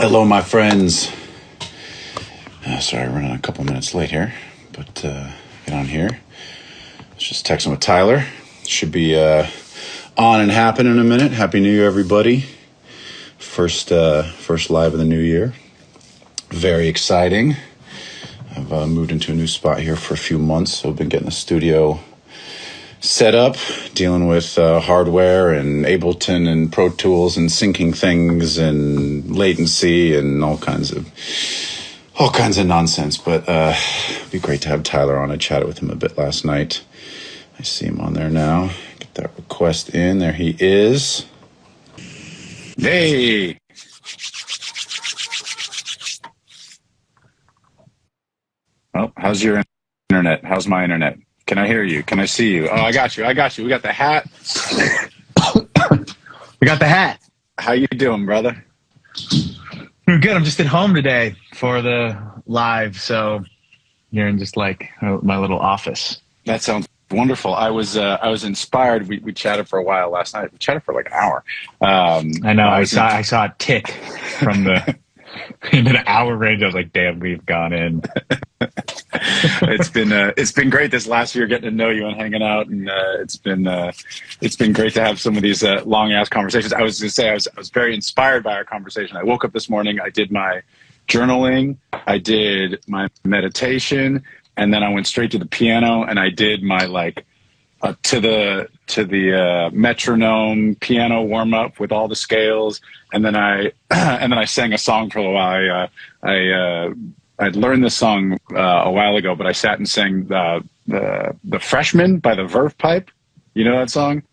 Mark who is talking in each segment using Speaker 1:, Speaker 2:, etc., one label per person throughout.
Speaker 1: Hello, my friends. Sorry, running a couple minutes late here, but get on here. I was just texting with Tyler. Should be on and happen in a minute. Happy New Year, everybody. First live of the new year. Very exciting. I've moved into a new spot here for a few months, so I've been getting the studio set up, dealing with hardware and Ableton and Pro Tools and syncing things and latency and all kinds of nonsense. But it'd be great to have Tyler on. I chatted with him a bit last night. I see him on there now. Get that request in. There he is. Hey. Oh, how's your internet? How's my internet? Can I hear you? Can I see you? Oh, I got you. We got the hat.
Speaker 2: We got the hat.
Speaker 1: How you doing, brother?
Speaker 2: I'm good. I'm just at home today for the live, so you're in just like my little office.
Speaker 1: That sounds wonderful. I was inspired. We chatted for a while last night. We chatted for like an hour.
Speaker 2: I know. I saw a tick from the in an hour range. I was like, damn, we've gone in.
Speaker 1: It's been great this last year getting to know you and hanging out, and it's been great to have some of these long ass conversations. I was going to say I was very inspired by our conversation. I woke up this morning, I did my journaling, I did my meditation, and then I went straight to the piano and I did my to the metronome piano warm up with all the scales, and then I sang a song for a while. I'd learned this song a while ago, but I sat and sang the Freshman by the Verve Pipe. You know that song?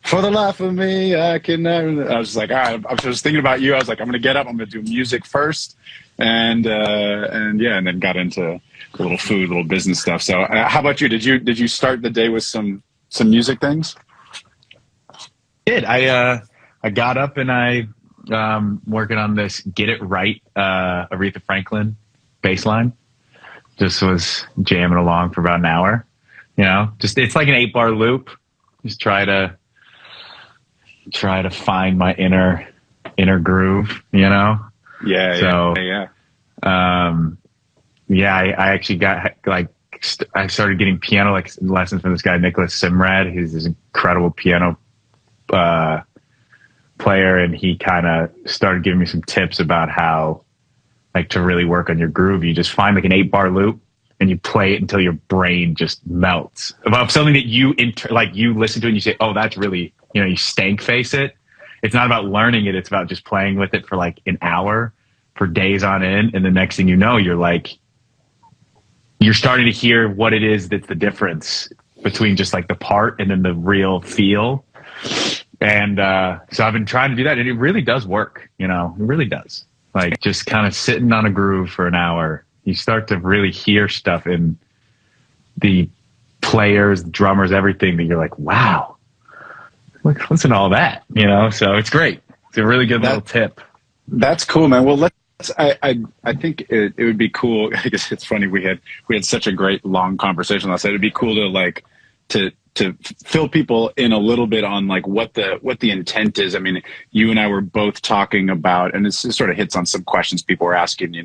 Speaker 1: For the life of me, I can never. I was like, all right. I was thinking about you. I was like, I'm gonna get up. I'm gonna do music first, and then got into a little food, little business stuff. So, how about you? Did you start the day with some music things?
Speaker 2: I got up and I working on this Get It Right Aretha Franklin bass line. Just was jamming along for about an hour. Just it's like an 8-bar loop. Just try to find my inner groove.
Speaker 1: Yeah.
Speaker 2: I actually got I started getting piano lessons from this guy Nicholas Simrad. He's this incredible piano player, and he kind of started giving me some tips about how to really work on your groove. You just find an 8-bar loop and you play it until your brain just melts about something that you listen to and you say, oh, that's really, you stank face it. It's not about learning it. It's about just playing with it for an hour for days on end. And the next thing you know, you're starting to hear what it is that's the difference between just the part and then the real feel. And so I've been trying to do that, and it really does work. It really does. Just kind of sitting on a groove for an hour, you start to really hear stuff in the players, drummers, everything that you're like, wow, listen to all that, So it's great. It's a really good little tip.
Speaker 1: That's cool, man. Well, I think it would be cool. I guess it's funny we had such a great long conversation last night. It'd be cool to fill people in a little bit on what the intent is. I mean, you and I were both talking about, and it sort of hits on some questions people were asking,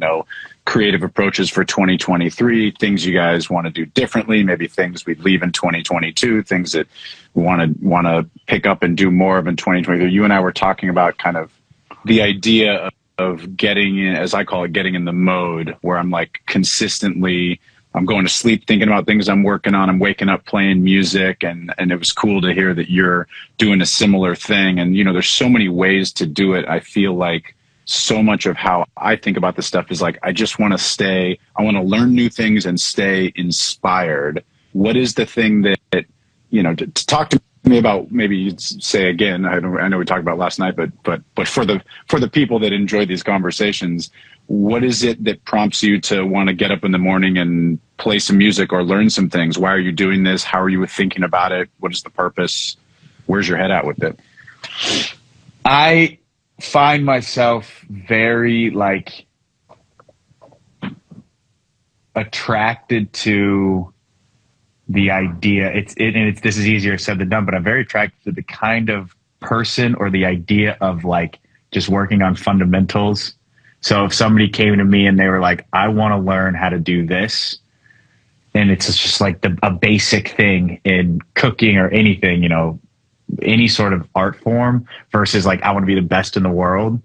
Speaker 1: creative approaches for 2023, things you guys want to do differently, maybe things we'd leave in 2022, things that we want to pick up and do more of in 2023. You and I were talking about kind of the idea of getting in, as I call it, getting in the mode where I'm consistently, I'm going to sleep thinking about things I'm working on. I'm waking up playing music, and it was cool to hear that you're doing a similar thing. And, there's so many ways to do it. I feel like so much of how I think about this stuff is I just want to I want to learn new things and stay inspired. What is the thing that, to talk to me about, maybe you'd say again, I know we talked about last night, but for the people that enjoy these conversations, what is it that prompts you to want to get up in the morning and play some music or learn some things? Why are you doing this? How are you thinking about it? What is the purpose? Where's your head at with it?
Speaker 2: I find myself very attracted to the idea. This is easier said than done, but I'm very attracted to the kind of person or the idea of just working on fundamentals So if somebody came to me and they were like, I want to learn how to do this, and it's just like a basic thing in cooking or anything, you know, any sort of art form, versus like, I want to be the best in the world,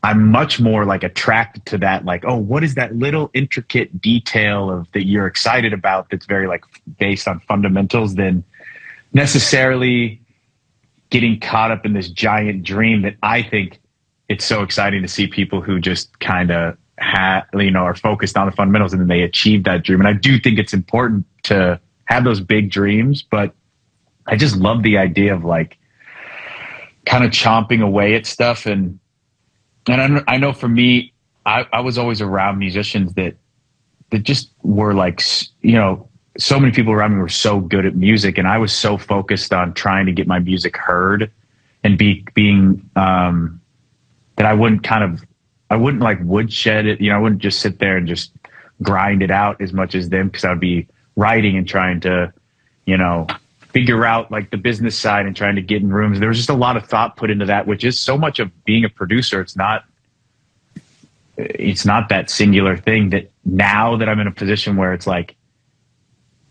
Speaker 2: I'm much more like attracted to that. Like, oh, what is that little intricate detail of that you're excited about that's very like based on fundamentals, than necessarily getting caught up in this giant dream that I think it's so exciting to see people who just kind of are focused on the fundamentals and then they achieve that dream. And I do think it's important to have those big dreams, but I just love the idea of like kind of chomping away at stuff. And I know for me, I was always around musicians that just were like, you know, so many people around me were so good at music, and I was so focused on trying to get my music heard and being that I wouldn't like woodshed it. You know, I wouldn't just sit there and just grind it out as much as them, because I would be writing and trying to, you know, figure out like the business side and trying to get in rooms. There was just a lot of thought put into that, which is so much of being a producer. It's not that singular thing. That now that I'm in a position where it's like,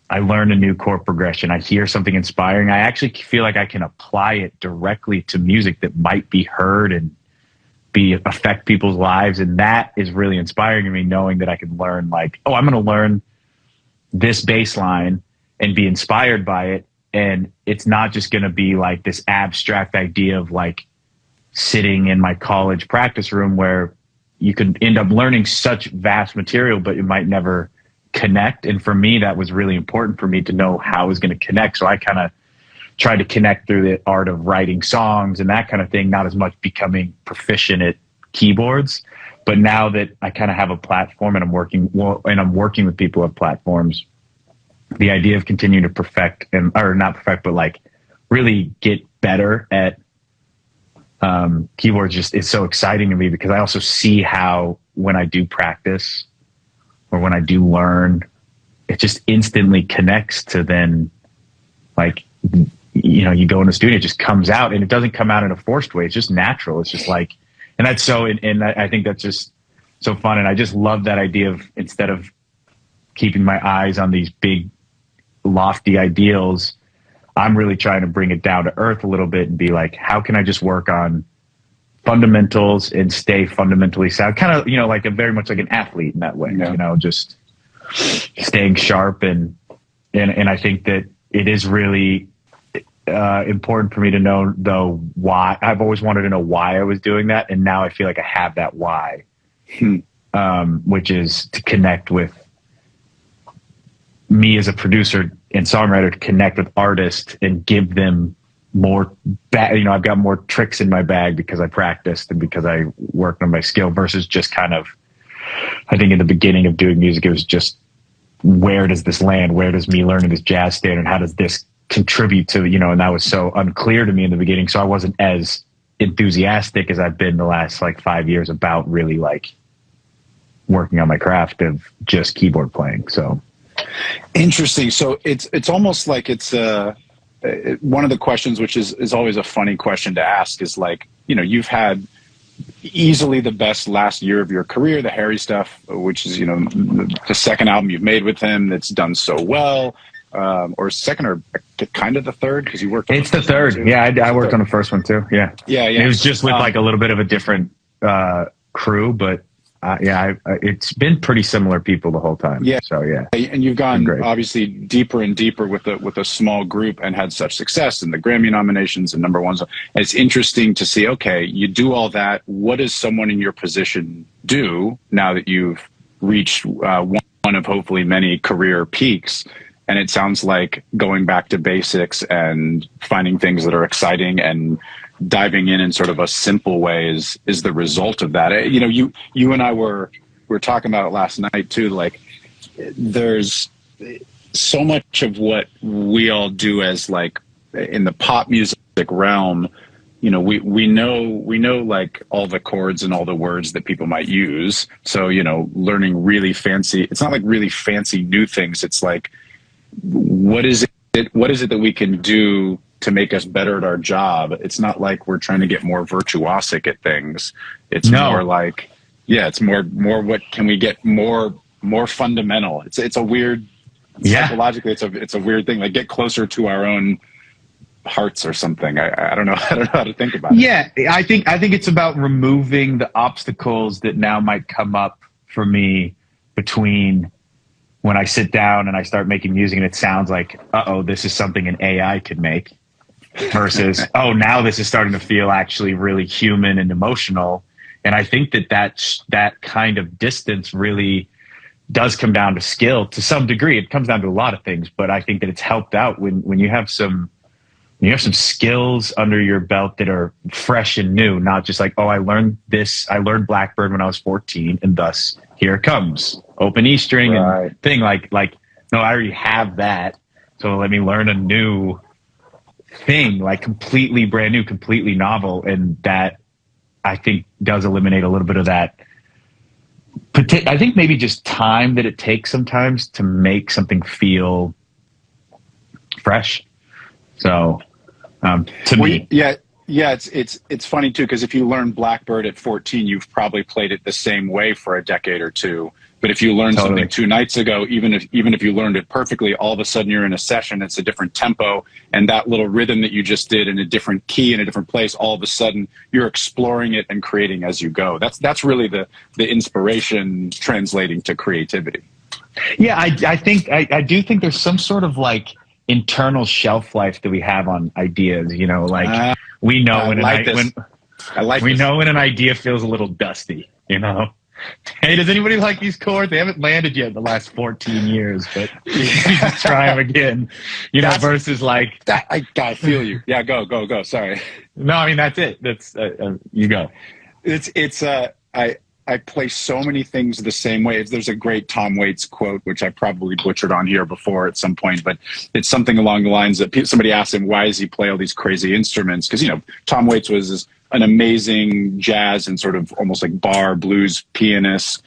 Speaker 2: I learn a new chord progression, I hear something inspiring, I actually feel like I can apply it directly to music that might be heard and affect people's lives. And that is really inspiring to me, knowing that I can learn like, oh, I'm going to learn this bass line and be inspired by it. And it's not just going to be like this abstract idea of like sitting in my college practice room where you could end up learning such vast material, but it might never connect. And for me, that was really important for me to know how I was going to connect. So I kind of tried to connect through the art of writing songs and that kind of thing, not as much becoming proficient at keyboards. But now that I kind of have a platform and I'm working with people who have platforms, the idea of continuing to perfect or not perfect, but like really get better at keyboards just is so exciting to me, because I also see how when I do practice or when I do learn, it just instantly connects to then like, you know, you go in the studio, it just comes out, and it doesn't come out in a forced way. It's just natural. It's just like, and that's so, and I think that's just so fun. And I just love that idea of, instead of keeping my eyes on these big, lofty ideals, I'm really trying to bring it down to earth a little bit and be like, how can I just work on fundamentals and stay fundamentally sound? Kind of, you know, like very much like an athlete in that way, you know, just staying sharp. And I think that it is really important for me to know, though, why. I've always wanted to know why I was doing that, and now I feel like I have that why, which is to connect with me as a producer and songwriter, to connect with artists and give them more, you know, I've got more tricks in my bag because I practiced and because I worked on my skill, versus just kind of, I think in the beginning of doing music, it was just, where does this land? Where does me learning this jazz standard? How does this contribute to, you know, and that was so unclear to me in the beginning. So I wasn't as enthusiastic as I've been the last like 5 years about really like working on my craft of just keyboard playing. So
Speaker 1: interesting. So it's almost like it's one of the questions, which is always a funny question to ask, is like, you know, you've had easily the best last year of your career, the Harry stuff, which is, you know, the second album you've made with him that's done so well, or second, or kind of the third, because you worked on
Speaker 2: it's the third. Yeah, I worked on the first one too. Yeah. It was just with like a little bit of a different crew, but it's been pretty similar people the whole time.
Speaker 1: Yeah.
Speaker 2: So yeah.
Speaker 1: And you've gone obviously deeper and deeper with a small group and had such success in the Grammy nominations and number ones. And it's interesting to see, okay, you do all that. What does someone in your position do now that you've reached one of hopefully many career peaks? And it sounds like going back to basics and finding things that are exciting and diving in sort of a simple way is the result of that. You know, you and I were talking about it last night too. Like, there's so much of what we all do as like in the pop music realm. You know, we know like all the chords and all the words that people might use. So, you know, learning really fancy. It's not like really fancy new things. It's like, what is it that we can do to make us better at our job? It's not like we're trying to get more virtuosic at things. It's more like, Yeah, it's more what can we get more fundamental. It's a weird, psychologically it's a weird thing. Like get closer to our own hearts or something. I don't know. I don't know how to think about it.
Speaker 2: Yeah, I think it's about removing the obstacles that now might come up for me between when I sit down and I start making music and it sounds like, uh-oh, this is something an AI could make, versus, oh, now this is starting to feel actually really human and emotional. And I think that kind of distance really does come down to skill to some degree. It comes down to a lot of things, but I think that it's helped out when you have some skills under your belt that are fresh and new, not just like, oh, I learned Blackbird when I was 14 and thus here it comes, open E string
Speaker 1: right.
Speaker 2: and thing like, no, I already have that. So let me learn a new thing, like completely brand new, completely novel. And that I think does eliminate a little bit of that. I think maybe just time that it takes sometimes to make something feel fresh. So, to me,
Speaker 1: yeah, it's funny too, because if you learn Blackbird at 14, you've probably played it the same way for a decade or two. But if you learned something 2 nights ago, even if you learned it perfectly, all of a sudden you're in a session, it's a different tempo, and that little rhythm that you just did in a different key in a different place, all of a sudden you're exploring it and creating as you go. That's really the inspiration translating to creativity.
Speaker 2: Yeah, I do think there's some sort of like internal shelf life that we have on ideas. You know, like we know when an idea feels a little dusty. You know. Hey, does anybody like these chords? They haven't landed yet in the last 14 years, but we just try them again. You know, versus like
Speaker 1: that. I feel you. Yeah, go. Sorry.
Speaker 2: No, I mean that's it. That's you go.
Speaker 1: I play so many things the same way. There's a great Tom Waits quote, which I probably butchered on here before at some point, but it's something along the lines that somebody asked him, why does he play all these crazy instruments? Because, you know, Tom Waits was an amazing jazz and sort of almost like bar blues pianist,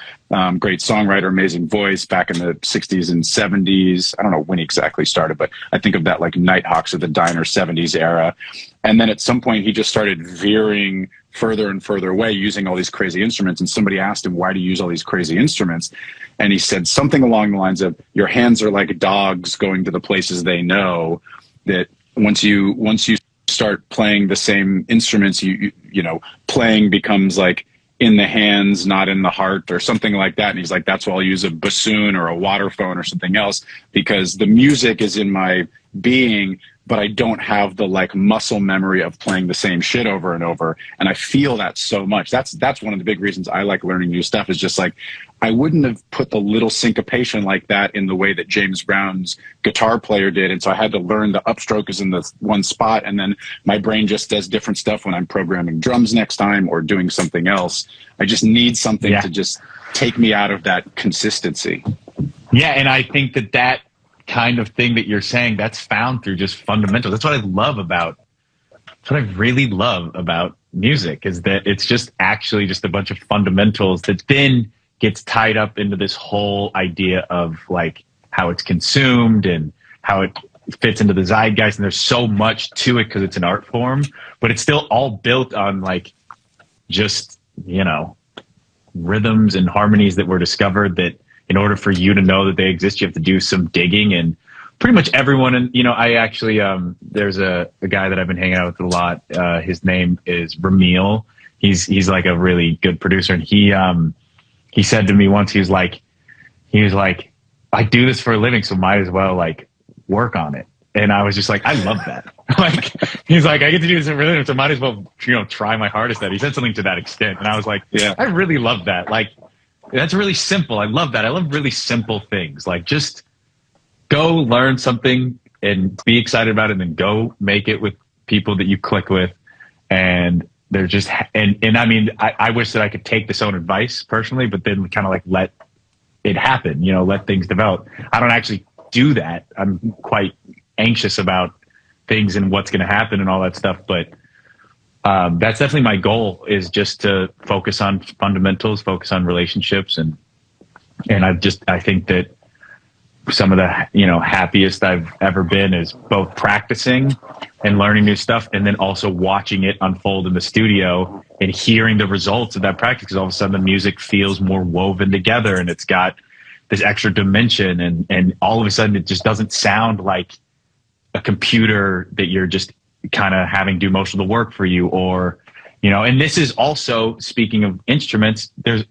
Speaker 1: great songwriter, amazing voice back in the 60s and 70s. I don't know when he exactly started, but I think of that like Nighthawks of the Diner 70s era. And then at some point he just started veering further and further away using all these crazy instruments. And somebody asked him, why do you use all these crazy instruments? And he said something along the lines of, your hands are like dogs going to the places they know, that once you start playing the same instruments, you know, playing becomes like in the hands, not in the heart, or something like that. And he's like, that's why I'll use a bassoon or a waterphone or something else, because the music is in my being, but I don't have the like muscle memory of playing the same shit over and over. And I feel that so much. That's one of the big reasons I like learning new stuff, is just like, I wouldn't have put the little syncopation like that in the way that James Brown's guitar player did. And so I had to learn the upstroke is in the one spot. And then my brain just does different stuff when I'm programming drums next time or doing something else. I just need something to just take me out of that consistency.
Speaker 2: Yeah. And I think that kind of thing that you're saying, that's found through just fundamentals. That's what I really love about music, is that it's just actually just a bunch of fundamentals that then gets tied up into this whole idea of like how it's consumed and how it fits into the zeitgeist. And there's so much to it because it's an art form, but it's still all built on like just, you know, rhythms and harmonies that were discovered, that in order for you to know that they exist, you have to do some digging. And pretty much everyone, and you know, I actually there's a guy that I've been hanging out with a lot. His name is Ramil. He's like a really good producer, and he said to me once, he was like, I do this for a living, so might as well like work on it. And I was just like, I love that. Like, he's like, I get to do this for a living, so might as well, you know, try my hardest at it. He said something to that extent, and I was like, yeah, I really love that. Like, that's really simple. I love that. I love really simple things. Like, just go learn something and be excited about it, and then go make it with people that you click with. And they're just, and I mean, I wish that I could take this own advice personally, but then kind of like let it happen, you know, let things develop. I don't actually do that. I'm quite anxious about things and what's going to happen and all that stuff. But that's definitely my goal, is just to focus on fundamentals, focus on relationships. And I think that some of the, you know, happiest I've ever been is both practicing and learning new stuff, and then also watching it unfold in the studio and hearing the results of that practice. Because all of a sudden the music feels more woven together, and it's got this extra dimension, and all of a sudden it just doesn't sound like a computer that you're just kind of having do most of the work for you. Or, you know, and this is also, speaking of instruments, there's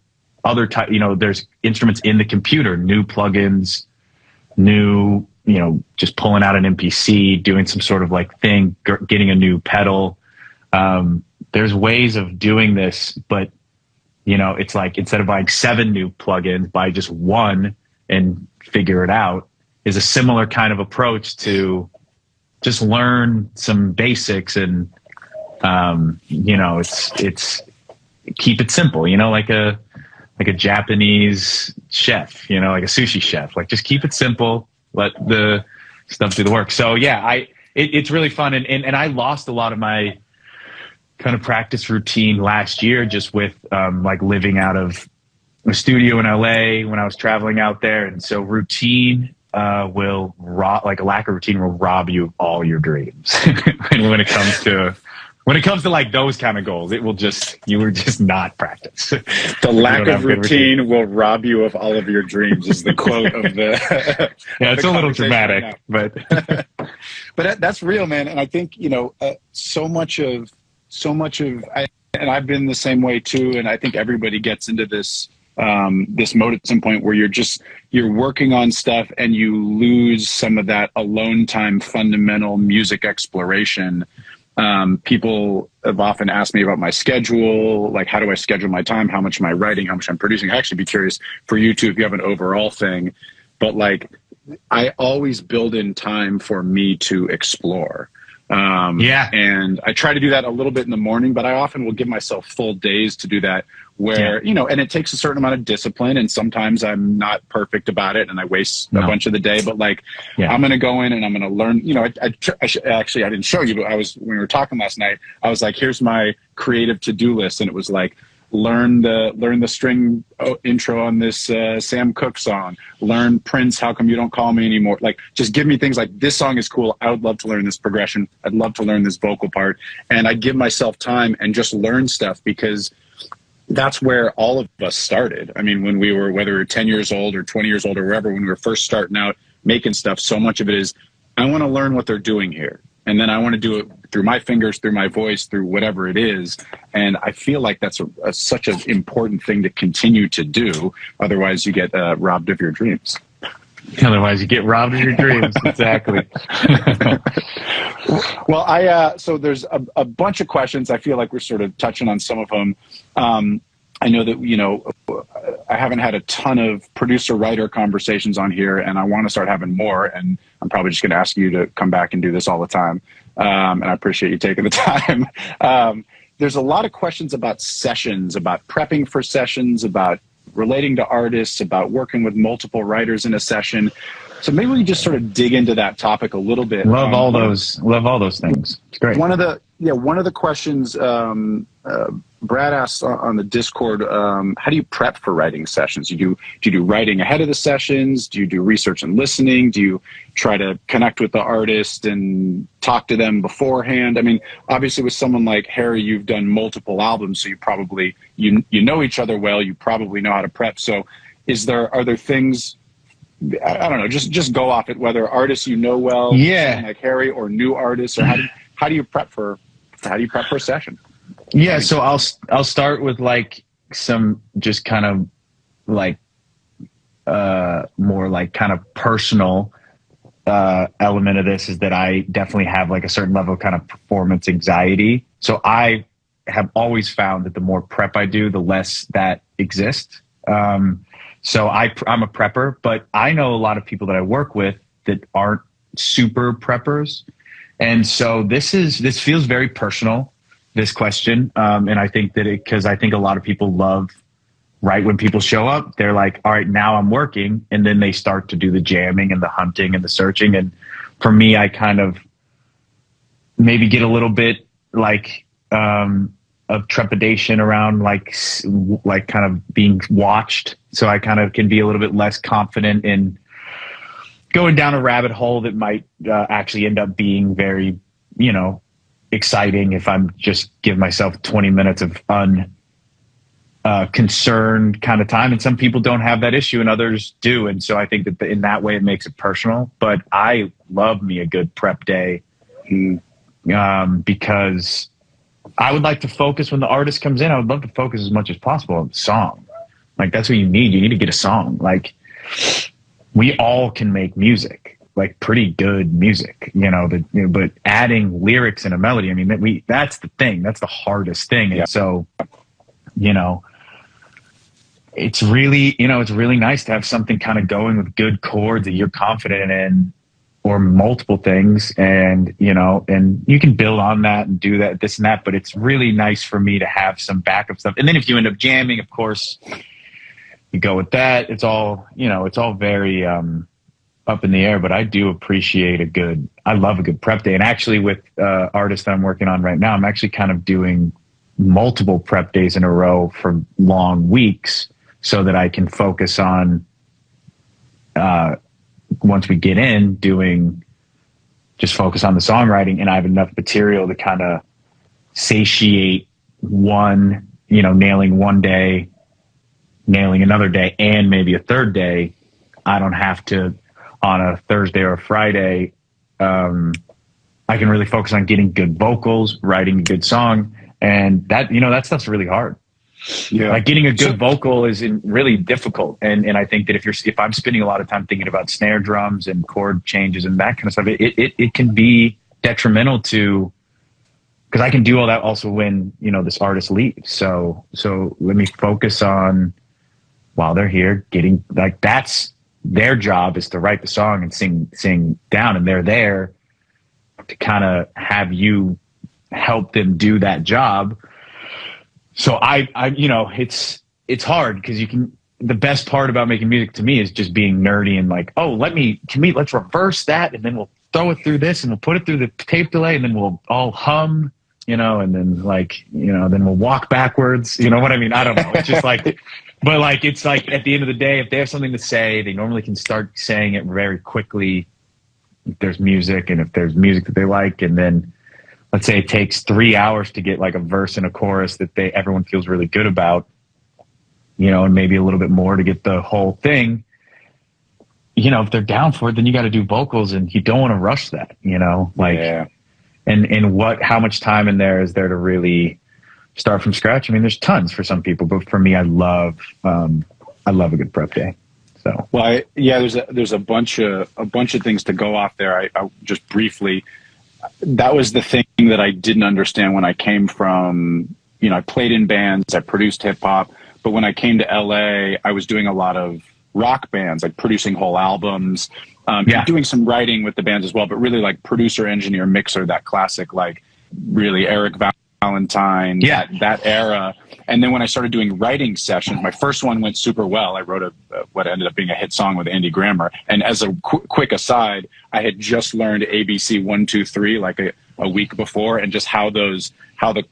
Speaker 2: other type, you know, there's instruments in the computer, new plugins, new, you know, just pulling out an MPC, doing some sort of like thing, getting a new pedal. There's ways of doing this, but, you know, it's like, instead of buying 7 new plugins, buy just one and figure it out, is a similar kind of approach to just learn some basics. And, you know, it's keep it simple, you know, like a Japanese chef, you know, like a sushi chef, like just keep it simple, let the stuff do the work. So yeah, it's really fun. And I lost a lot of my kind of practice routine last year, just with, like living out of a studio in LA when I was traveling out there. And so routine, will like a lack of routine will rob you of all your dreams. And when it comes to like those kind of goals, it will just, you were just not practice.
Speaker 1: The lack of routine will rob you of all of your dreams is the quote of the.
Speaker 2: Yeah, it's a little dramatic, but
Speaker 1: but that's real, man. And I think, you know, so much of, and I've been the same way too. And I think everybody gets into this mode at some point where you're working on stuff and you lose some of that alone time, fundamental music exploration. People have often asked me about my schedule, like how do I schedule my time? How much am I writing? How much I'm producing? I'd actually be curious for you too, if you have an overall thing, but like I always build in time for me to explore. And I try to do that a little bit in the morning, but I often will give myself full days to do that where, you know, and it takes a certain amount of discipline, and sometimes I'm not perfect about it and I waste a bunch of the day, but like, I'm going to go in and I'm going to learn, you know, I didn't show you, but when we were talking last night, I was like, here's my creative to-do list. And it was like, learn the string intro on this Sam Cooke song, learn Prince, How Come You Don't Call Me Anymore. Like, just give me things like, this song is cool, I would love to learn this progression, I'd love to learn this vocal part. And I give myself time and just learn stuff, because that's where all of us started. I mean, when we were, whether we were 10 years old or 20 years old or wherever, when we were first starting out making stuff, so much of it is, I want to learn what they're doing here. And then I want to do it through my fingers, through my voice, through whatever it is. And I feel like that's such an important thing to continue to do. Otherwise, you get robbed of your dreams.
Speaker 2: Otherwise, you get robbed of your dreams. Exactly.
Speaker 1: Well, so there's a bunch of questions. I feel like we're sort of touching on some of them. I know that, you know, I haven't had a ton of producer-writer conversations on here, and I want to start having more, and I'm probably just going to ask you to come back and do this all the time. And I appreciate you taking the time. There's a lot of questions about sessions, about prepping for sessions, about relating to artists, about working with multiple writers in a session. So maybe we just sort of dig into that topic a little bit.
Speaker 2: Love all those things. It's great.
Speaker 1: One of the questions Brad asked on the Discord, how do you prep for writing sessions? Do you do writing ahead of the sessions? Do you do research and listening? Do you try to connect with the artist and talk to them beforehand? I mean, obviously with someone like Harry, you've done multiple albums, so you probably, you know each other well, you probably know how to prep. So are there things, I don't know, just go off it, whether artists you know well, like Harry, or new artists, or how do you prep for a session?
Speaker 2: Yeah, so I'll start with like some just kind of like more like kind of personal element of this, is that I definitely have like a certain level of kind of performance anxiety. So I have always found that the more prep I do, the less that exists. So I'm a prepper, but I know a lot of people that I work with that aren't super preppers. And so this feels very personal, this question. And I think that because I think a lot of people love, right when people show up, they're like, all right, now I'm working. And then they start to do the jamming and the hunting and the searching. And for me, I kind of maybe get a little bit like, of trepidation around like kind of being watched. So I kind of can be a little bit less confident in going down a rabbit hole that might actually end up being very, exciting if I'm just give myself 20 minutes of concerned kind of time. And some people don't have that issue and others do. And so I think that in that way it makes it personal. But I love me a good prep day because I would like to focus when the artist comes in. I would love to focus as much as possible on the song. Like, that's what you need. You need to get a song. Like, we all can make music. Like, pretty good music, but adding lyrics and a melody, I mean, that's the thing. That's the hardest thing. And so, it's really, it's really nice to have something kind of going with good chords that you're confident in, or multiple things. And, and you can build on that and do that, this and that, but it's really nice for me to have some backup stuff. And then if you end up jamming, of course, you go with that. It's all, it's all very, up in the air, but I do appreciate I love a good prep day. And actually with artists that I'm working on right now, I'm actually kind of doing multiple prep days in a row for long weeks so that I can focus on, once we get in, just focus on the songwriting, and I have enough material to kind of satiate nailing one day, nailing another day, and maybe a third day. I don't have to, on a Thursday or a Friday, I can really focus on getting good vocals, writing a good song. And that, that stuff's really hard. Yeah. Like, getting a good vocal is really difficult. And I think that if I'm spending a lot of time thinking about snare drums and chord changes and that kind of stuff, it can be detrimental to, because I can do all that also when, this artist leaves. So let me focus on, while they're here, getting, like, that's their job, is to write the song and sing down, and they're there to kind of have you help them do that job. So I it's hard, because the best part about making music to me is just being nerdy and like, oh, let's reverse that, and then we'll throw it through this, and we'll put it through the tape delay, and then we'll all hum, and then then we'll walk backwards. You know what I mean? I don't know. It's just like, but like, it's like, at the end of the day, if they have something to say, they normally can start saying it very quickly if there's music, and if there's music that they like. And then let's say it takes 3 hours to get like a verse and a chorus that everyone feels really good about, and maybe a little bit more to get the whole thing. If they're down for it, then you got to do vocals, and you don't want to rush that, and how much time in there is there to really start from scratch? I mean, there's tons for some people, but for me, I love a good prep day. So,
Speaker 1: well, there's a bunch of things to go off there. I just briefly, that was the thing that I didn't understand when I came from, I played in bands, I produced hip hop, but when I came to LA, I was doing a lot of rock bands, like producing whole albums, doing some writing with the bands as well, but really like producer, engineer, mixer, that classic, like really Eric Valentine, that era. And then when I started doing writing sessions, my first one went super well. I wrote what ended up being a hit song with Andy Grammer. And as a quick aside, I had just learned ABC 1, 2, 3 like a week before, and just how the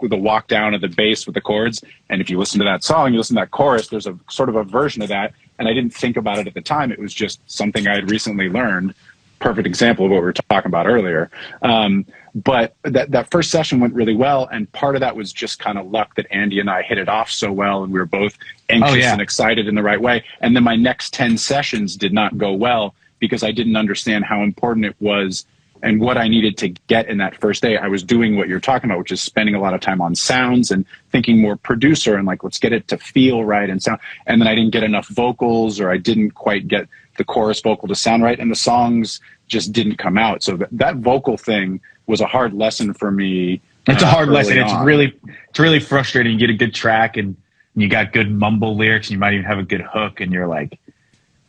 Speaker 1: walk down of the bass with the chords. And if you listen to that song, you listen to that chorus, there's a sort of a version of that. And I didn't think about it at the time. It was just something I had recently learned. Perfect example of what we were talking about earlier. But that first session went really well. And part of that was just kind of luck that Andy and I hit it off so well, and we were both anxious and excited in the right way. And then my next 10 sessions did not go well because I didn't understand how important it was and what I needed to get in that first day. I was doing what you're talking about, which is spending a lot of time on sounds and thinking more producer and like, let's get it to feel right and sound. And then I didn't get enough vocals, or I didn't quite get the chorus vocal to sound right, and the songs just didn't come out. So that vocal thing was a hard lesson for me.
Speaker 2: It's a hard lesson. It's really frustrating. You get a good track and you got good mumble lyrics, and you might even have a good hook, and you're like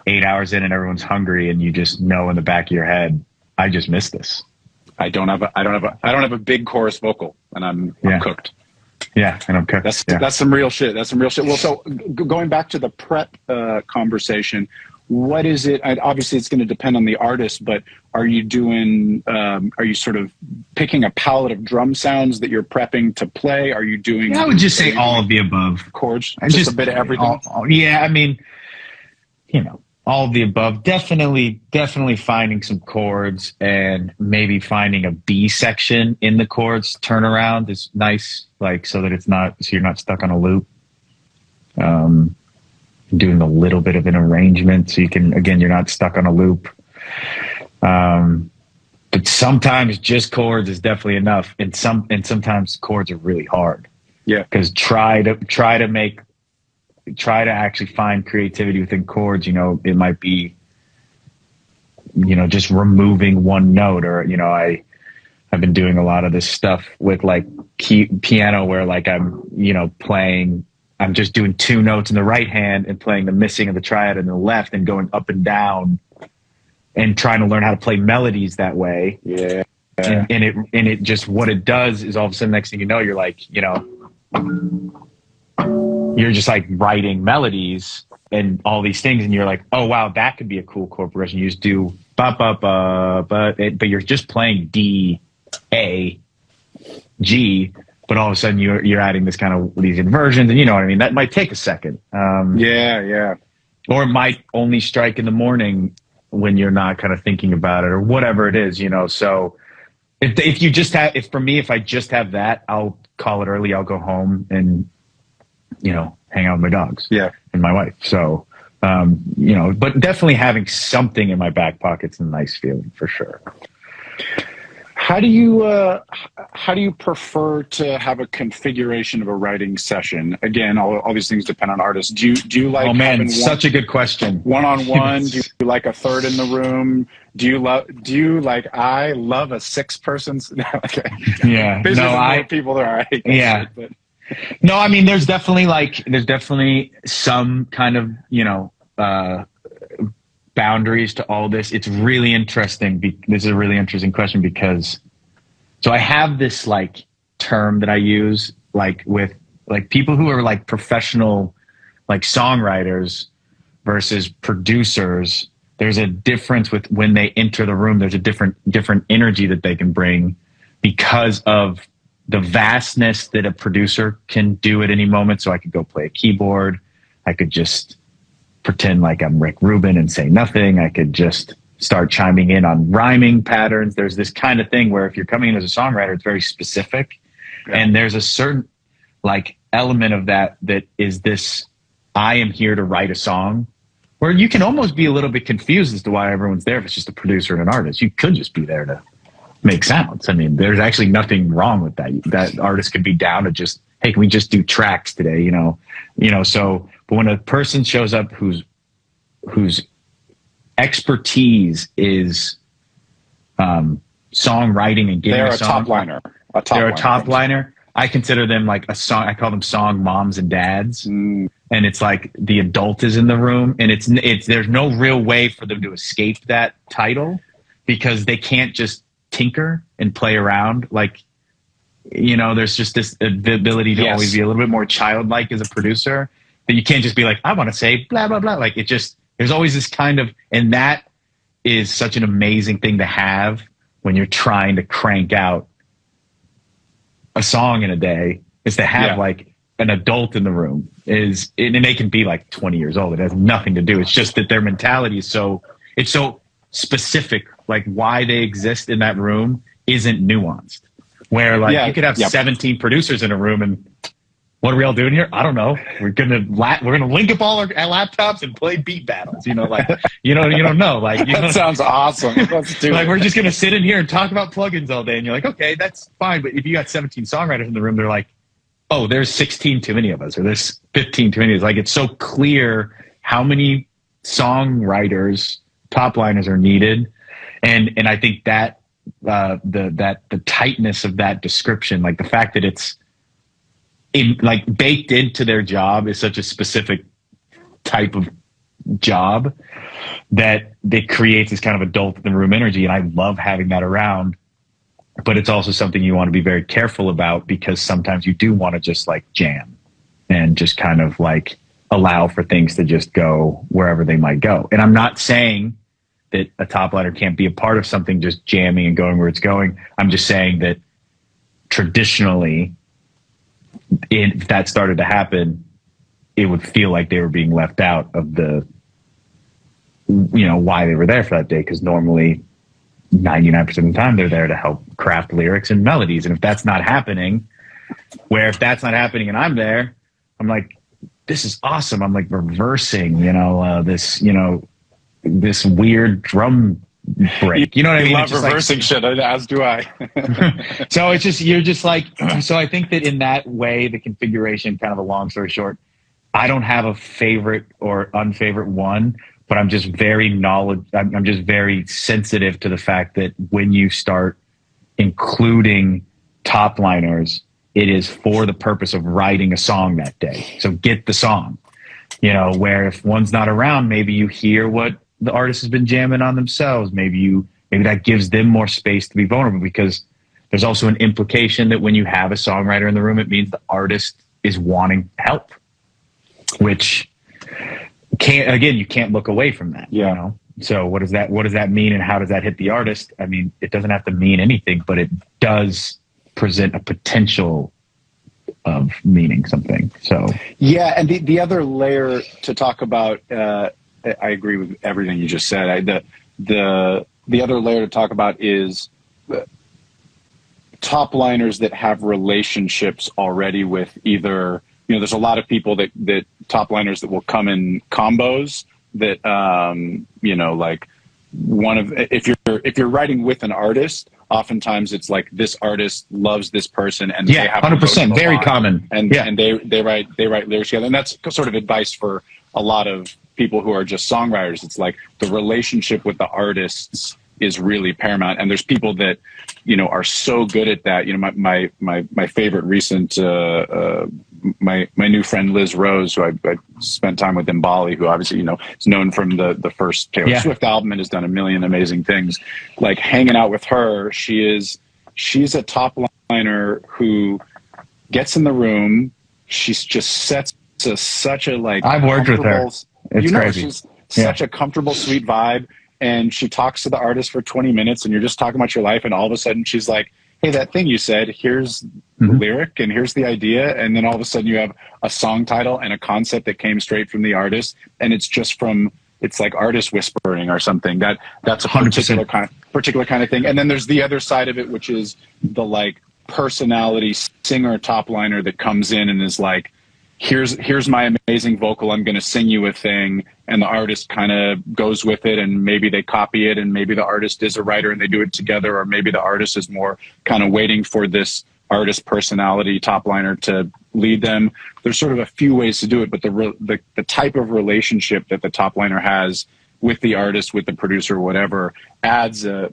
Speaker 2: 8 hours in and everyone's hungry, and you just know in the back of your head, I just missed this. I don't have a big chorus vocal, and I'm cooked. Yeah, and I'm cooked.
Speaker 1: That's some real shit. That's some real shit. Well, so going back to the prep conversation, what is it? Obviously, it's going to depend on the artist, but are you sort of picking a palette of drum sounds that you're prepping to play? Are you doing?
Speaker 2: I would just say all of the above.
Speaker 1: Chords, just a bit of everything.
Speaker 2: Yeah, I mean, All of the above. Definitely finding some chords and maybe finding a B section in the chords turnaround is nice, like so that it's not, so you're not stuck on a loop. Doing a little bit of an arrangement so you can, again, you're not stuck on a loop. But sometimes just chords is definitely enough. And sometimes chords are really hard.
Speaker 1: Yeah.
Speaker 2: Because try to actually find creativity within chords. You know, it might be, you know, just removing one note, or, you know, I've been doing a lot of this stuff with like piano where like I'm just doing two notes in the right hand and playing the missing of the triad in the left and going up and down and trying to learn how to play melodies that way.
Speaker 1: Yeah.
Speaker 2: And it just, what it does is all of a sudden, next thing you know, you're like, you know, you're just like writing melodies and all these things. And you're like, oh, wow, that could be a cool chord progression. You just do ba, ba, ba, but you're just playing D, A, G, but all of a sudden you're adding this kind of these inversions, and you know what I mean? That might take a second.
Speaker 1: Yeah.
Speaker 2: Or it might only strike in the morning when you're not kind of thinking about it or whatever it is, you know? So if I just have that, I'll call it early. I'll go home and, you know, hang out with my dogs and my wife. So, you know, but definitely having something in my back pocket's a nice feeling for sure.
Speaker 1: How do you prefer to have a configuration of a writing session? Again, all these things depend on artists. Do you like?
Speaker 2: Oh man, such a good question.
Speaker 1: One-on-one? Do you like a third in the room? Do you like? I love a 6-person.
Speaker 2: Yeah, no,
Speaker 1: people there are.
Speaker 2: Yeah.
Speaker 1: But.
Speaker 2: No, I mean, there's definitely some kind of, you know, boundaries to all this. It's really interesting. This is a really interesting question because, so I have this like term that I use like with like people who are like professional, like songwriters versus producers. There's a difference with when they enter the room. There's a different energy that they can bring because of the vastness that a producer can do at any moment. So I could go play a keyboard. I could just pretend like I'm Rick Rubin and say nothing. I could just start chiming in on rhyming patterns. There's this kind of thing where if you're coming in as a songwriter, it's very specific. Yeah. And there's a certain like element of that is this, I am here to write a song, where you can almost be a little bit confused as to why everyone's there if it's just a producer and an artist. You could just be there to make sounds. I mean, there's actually nothing wrong with that. That artist could be down to just, hey, can we just do tracks today? You know, so, but when a person shows up whose expertise is songwriting and getting
Speaker 1: they're a top liner.
Speaker 2: They're a top liner. I consider them like a song. I call them song moms and dads. And it's like the adult is in the room, and it's there's no real way for them to escape that title because they can't just tinker and play around. Like, you know, there's just this ability to always be a little bit more childlike as a producer, that you can't just be like, I want to say blah, blah, blah. Like, it just, there's always this kind of, and that is such an amazing thing to have when you're trying to crank out a song in a day, is to have like an adult in the room, and they can be like 20 years old. It has nothing to do. It's just that their mentality is so specific. Like why they exist in that room isn't nuanced. Where like you could have 17 producers in a room, and what are we all doing here? I don't know. We're gonna link up all our laptops and play beat battles. You know, like you don't know. Like
Speaker 1: that sounds awesome. Let's do
Speaker 2: like we're just gonna sit in here and talk about plugins all day, and you're like, okay, that's fine. But if you got 17 songwriters in the room, they're like, oh, there's 16 too many of us, or there's 15 too many of us. Like it's so clear how many songwriters, top liners are needed, and I think that the tightness of that description, like the fact that it's like baked into their job is such a specific type of job that creates this kind of adult in the room energy. And I love having that around, but it's also something you want to be very careful about, because sometimes you do want to just like jam and just kind of like allow for things to just go wherever they might go. And I'm not saying that a top liner can't be a part of something just jamming and going where it's going. I'm just saying that traditionally, if that started to happen, it would feel like they were being left out of the why they were there for that day. Cause normally 99% of the time they're there to help craft lyrics and melodies. And if that's not happening, and I'm there, I'm like, this is awesome. I'm like reversing, this weird drum break. You know what I mean?
Speaker 1: I love reversing shit, as do I.
Speaker 2: So it's just, you're just like, so I think that in that way, the configuration, kind of a long story short, I don't have a favorite or unfavorite one, but I'm just I'm just very sensitive to the fact that when you start including top liners, it is for the purpose of writing a song that day. So get the song, where if one's not around, maybe you hear what the artist has been jamming on themselves. Maybe that gives them more space to be vulnerable, because there's also an implication that when you have a songwriter in the room, it means the artist is wanting help, which you can't look away from that.
Speaker 1: Yeah.
Speaker 2: So what does that mean, and how does that hit the artist? I mean, it doesn't have to mean anything, but it does present a potential of meaning something. So
Speaker 1: yeah, and the other layer to talk about, I agree with everything you just said. The other layer to talk about is top liners that have relationships already with either, there's a lot of people that top liners that will come in combos that, like if you're writing with an artist, oftentimes it's like this artist loves this person and they have
Speaker 2: 100%, very common.
Speaker 1: And they write lyrics together. And that's sort of advice for a lot of people who are just songwriters. It's like the relationship with the artists is really paramount. And there's people that, are so good at that. My favorite recent, my new friend Liz Rose, who I spent time with in Bali, who obviously, is known from the first Taylor Swift album and has done a million amazing things. Like hanging out with her, she's a top liner who gets in the room. She's just sets such a
Speaker 2: I've worked with her. It's crazy.
Speaker 1: She's such a comfortable, sweet vibe. And she talks to the artist for 20 minutes and you're just talking about your life. And all of a sudden she's like, hey, that thing you said, here's the lyric and here's the idea. And then all of a sudden you have a song title and a concept that came straight from the artist. And it's just it's like artist whispering or something. That's a 100%. particular kind of thing. And then there's the other side of it, which is the like personality singer top liner that comes in and is like, here's my amazing vocal, I'm going to sing you a thing, and the artist kind of goes with it, and maybe they copy it, and maybe the artist is a writer and they do it together, or maybe the artist is more kind of waiting for this artist personality top liner to lead them. There's sort of a few ways to do it, but the type of relationship that the top liner has with the artist, with the producer, whatever, adds a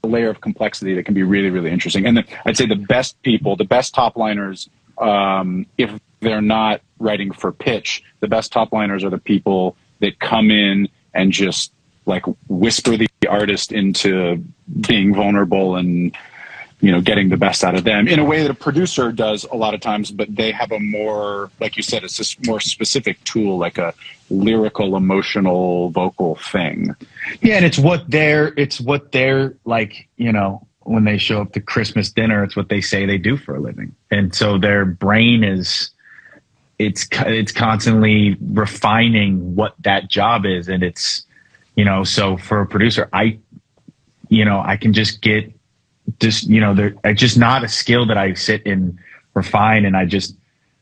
Speaker 1: layer of complexity that can be really, really interesting. And then I'd say the best top liners, if they're not writing for pitch, the best top liners are the people that come in and just like whisper the artist into being vulnerable and, getting the best out of them in a way that a producer does a lot of times, but they have a more, like you said, it's this more specific tool, like a lyrical, emotional, vocal thing.
Speaker 2: Yeah. And it's what they're like, when they show up to Christmas dinner, it's what they say they do for a living. And so their brain it's constantly refining what that job is. And it's, so for a producer, I can just get just, it's just not a skill that I sit and refine. And I just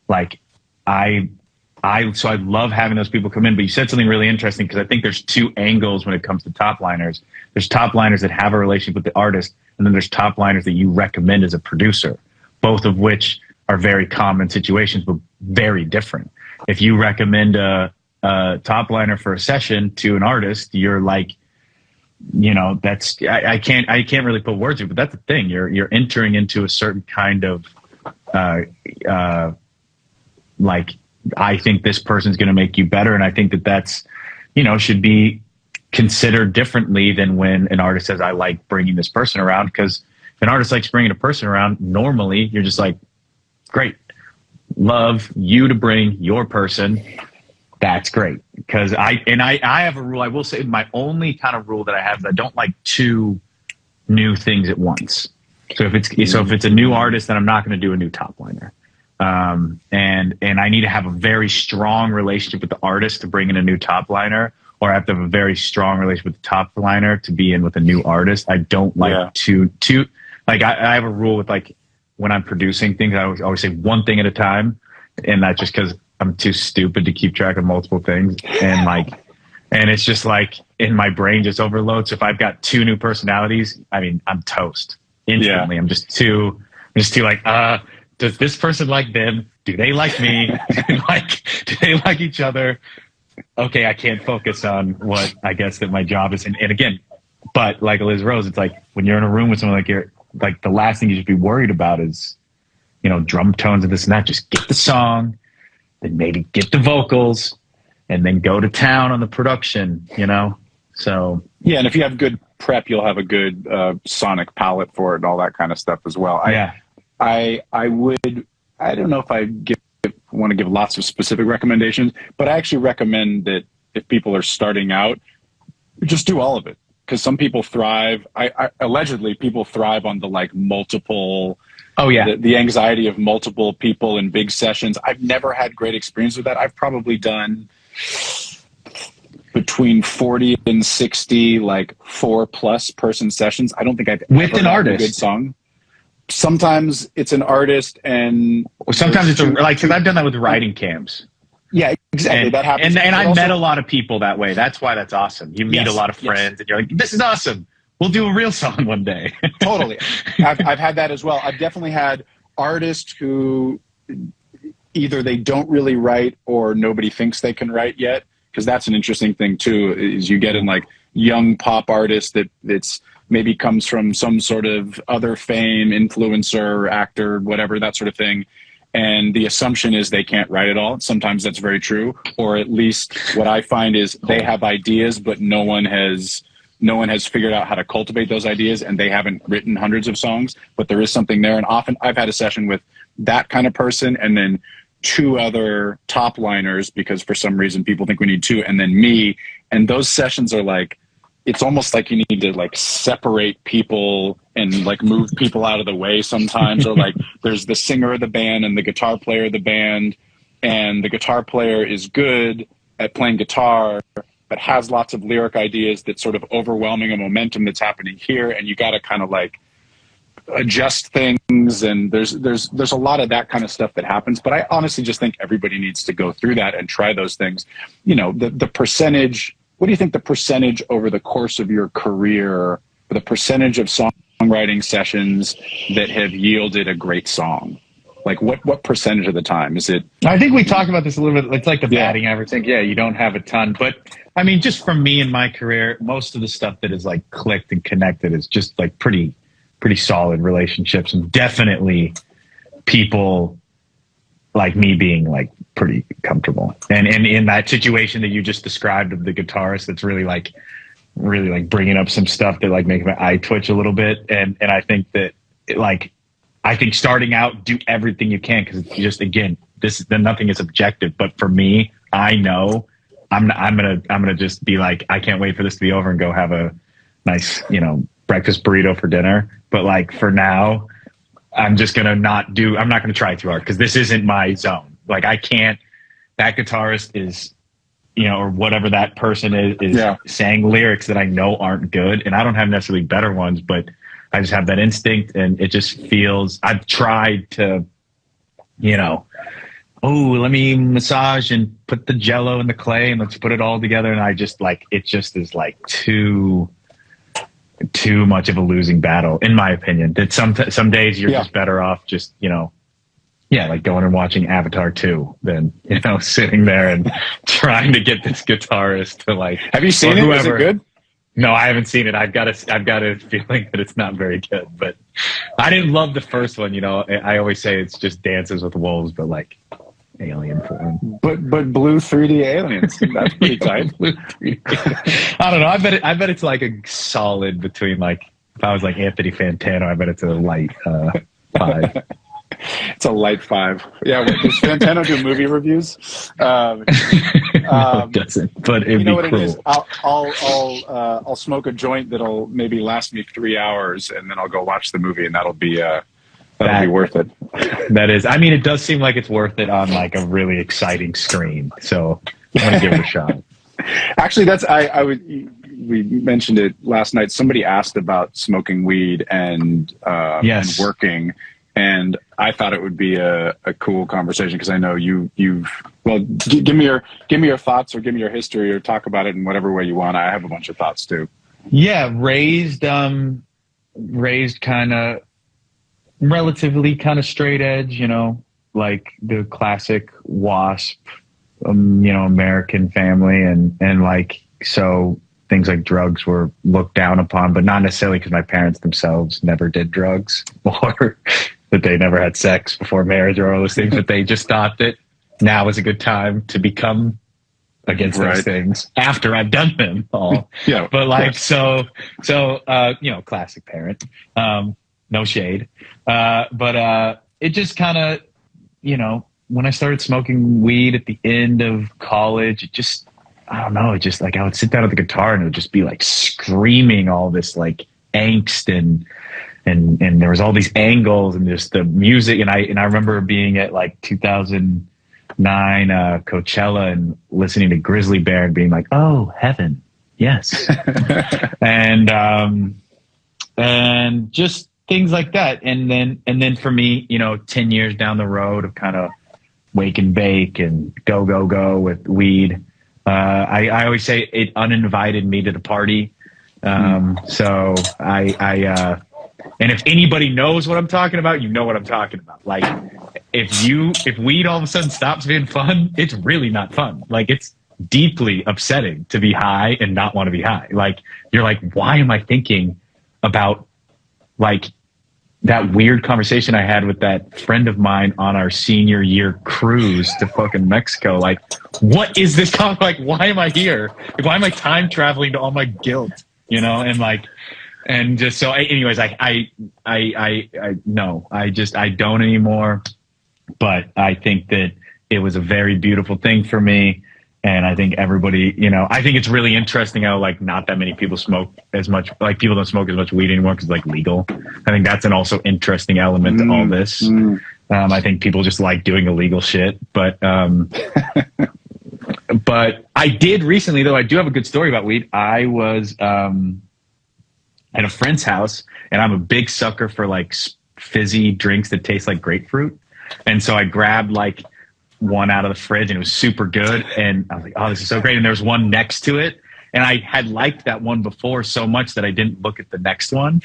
Speaker 2: like, so I love having those people come in, but you said something really interesting, because I think there's two angles when it comes to top liners. There's top liners that have a relationship with the artist, and then there's top liners that you recommend as a producer, both of which are very common situations, but very different. If you recommend a top liner for a session to an artist, you're like, that's, I can't really put words to it, but that's the thing. You're entering into a certain kind of, like, I think this person's going to make you better. And I think that's, should be considered differently than when an artist says, I like bringing this person around. Because if an artist likes bringing a person around, normally you're just like, great, love you to bring your person. That's great. Because I have a rule. I will say my only kind of rule that I have is I don't like two new things at once. So if it's a new artist, then I'm not going to do a new top liner. And I need to have a very strong relationship with the artist to bring in a new top liner, or I have to have a very strong relationship with the top liner to be in with a new artist. I don't like to like, I have a rule with like, when I'm producing things, I always say one thing at a time. And that's just because I'm too stupid to keep track of multiple things. And like, and it's just like in my brain just overloads. So if I've got 2 new personalities, I mean, I'm toast instantly. I'm just too like, does this person like them? Do they like me? Do they like each other? Okay, I can't focus on what I guess that my job is. And again, but like Liz Rose, it's like when you're in a room with someone like you're like, the last thing you should be worried about is, you know, drum tones and this and that. Just get the song, then maybe get the vocals, and then go to town on the production, you know? So
Speaker 1: yeah, and if you have good prep, you'll have a good sonic palette for it and all that kind of stuff as well. I don't know if I want to give lots of specific recommendations, but I actually recommend that if people are starting out, just do all of it. Because some people thrive. Allegedly, people thrive on the like multiple. Oh yeah, the anxiety of multiple people in big sessions. I've never had great experience with that. I've probably done between 40 and 60 like 4+ person sessions. I don't think I've
Speaker 2: with
Speaker 1: ever
Speaker 2: an
Speaker 1: had
Speaker 2: artist.
Speaker 1: a good song. Sometimes it's an artist, and
Speaker 2: sometimes it's like, because I've done that with writing camps.
Speaker 1: Yeah, exactly.
Speaker 2: And,
Speaker 1: that happens.
Speaker 2: And I met a lot of people that way. That's why that's awesome. You meet a lot of friends, and you're like, this is awesome. We'll do a real song one day.
Speaker 1: Totally. I've had that as well. I've definitely had artists who either they don't really write or nobody thinks they can write yet, because that's an interesting thing too, is you get in like young pop artists that's maybe comes from some sort of other fame, influencer, actor, whatever, that sort of thing. And the assumption is they can't write at all. Sometimes that's very true. Or at least what I find is they have ideas, but no one has figured out how to cultivate those ideas, and they haven't written hundreds of songs, but there is something there. And often I've had a session with that kind of person, and then 2 other top liners, because for some reason people think we need 2, and then me. And those sessions are like, it's almost like you need to like separate people and like move people out of the way sometimes. Or like there's the singer of the band and the guitar player of the band, and the guitar player is good at playing guitar, but has lots of lyric ideas that's sort of overwhelming a momentum that's happening here. And you got to kind of like adjust things. And there's a lot of that kind of stuff that happens. But I honestly just think everybody needs to go through that and try those things. You know, the percentage. What do you think the percentage over the course of your career, or the percentage of songwriting sessions that have yielded a great song? Like what percentage of the time is it?
Speaker 2: I think we talked about this a little bit. It's like the batting average thing. Yeah, you don't have a ton, but I mean, just from me in my career, most of the stuff that is like clicked and connected is just like pretty solid relationships, and definitely people like me being like pretty comfortable. And in that situation that you just described of the guitarist that's really like bringing up some stuff that like make my eye twitch a little bit. And I think that I think starting out, do everything you can, because just, again, then nothing is objective. But for me, I know I'm gonna just be like, I can't wait for this to be over and go have a nice, you know, breakfast burrito for dinner. But like for now, I'm not gonna try too hard, because this isn't my zone. Like I can't, that guitarist is, you know, or whatever that person is saying lyrics that I know aren't good. And I don't have necessarily better ones, but I just have that instinct, and it just feels, I've tried to, you know, let me massage and put the jello in the clay and let's put it all together. And I just like, it just is like too much of a losing battle, in my opinion. That some days you're just better off just, you know, like going and watching Avatar 2 than, you know, sitting there and trying to get this guitarist to like.
Speaker 1: Have you seen it? Is it good?
Speaker 2: No, I haven't seen it. I've got a feeling that it's not very good, but I didn't love the first one. You know, I always say it's just Dances with Wolves, but like alien form.
Speaker 1: But blue 3D aliens. That's pretty tight.
Speaker 2: Blue 3D. I don't know. I bet it's like a solid between, like, if I was like Anthony Fantano, I bet it's a light 5.
Speaker 1: It's a light 5. Yeah, does Fantano do movie reviews?
Speaker 2: No, it doesn't. But it'd be cool.
Speaker 1: It is? I'll smoke a joint that'll maybe last me 3 hours, and then I'll go watch the movie, and that'll be worth it.
Speaker 2: That is. I mean, it does seem like it's worth it on like a really exciting screen. So I'm gonna give it a shot.
Speaker 1: Actually, we mentioned it last night. Somebody asked about smoking weed and
Speaker 2: Yes.
Speaker 1: working, and I thought it would be a cool conversation because I know give me your thoughts, or give me your history, or talk about it in whatever way you want. I have a bunch of thoughts too.
Speaker 2: Yeah, raised kind of relatively kind of straight edge, like the classic WASP, American family, and like, so things like drugs were looked down upon, but not necessarily because my parents themselves never did drugs or that they never had sex before marriage or all those things, but they just thought that now is a good time to become against those things after I've done them all.
Speaker 1: Yeah.
Speaker 2: But like, so, classic parent, no shade. But it just kind of, when I started smoking weed at the end of college, it just, I don't know, it just like I would sit down at the guitar and it would just be like screaming all this like angst and there was all these angles and just the music. And I remember being at like 2009 Coachella and listening to Grizzly Bear and being like, oh, heaven, yes. and just things like that. And then for me, 10 years down the road of kind of wake and bake and go with weed. I always say it uninvited me to the party. So and if anybody knows what I'm talking about, you know what I'm talking about. Like if weed all of a sudden stops being fun, it's really not fun. Like it's deeply upsetting to be high and not want to be high. Like you're like, why am I thinking about like that weird conversation I had with that friend of mine on our senior year cruise to fucking Mexico? Like, what is this? Like, why am I here? Like, why am I time traveling to all my guilt? And just so. Anyways, I don't anymore. But I think that it was a very beautiful thing for me. And I think everybody, I think it's really interesting how like not that many people smoke as much, like people don't smoke as much weed anymore because like legal. I think that's an also interesting element to all this. I think people just like doing illegal shit, but I did recently though. I do have a good story about weed. I was at a friend's house, and I'm a big sucker for like fizzy drinks that taste like grapefruit, and so I grabbed like one out of the fridge and it was super good. And I was like, oh, this is so great. And there was one next to it. And I had liked that one before so much that I didn't look at the next one,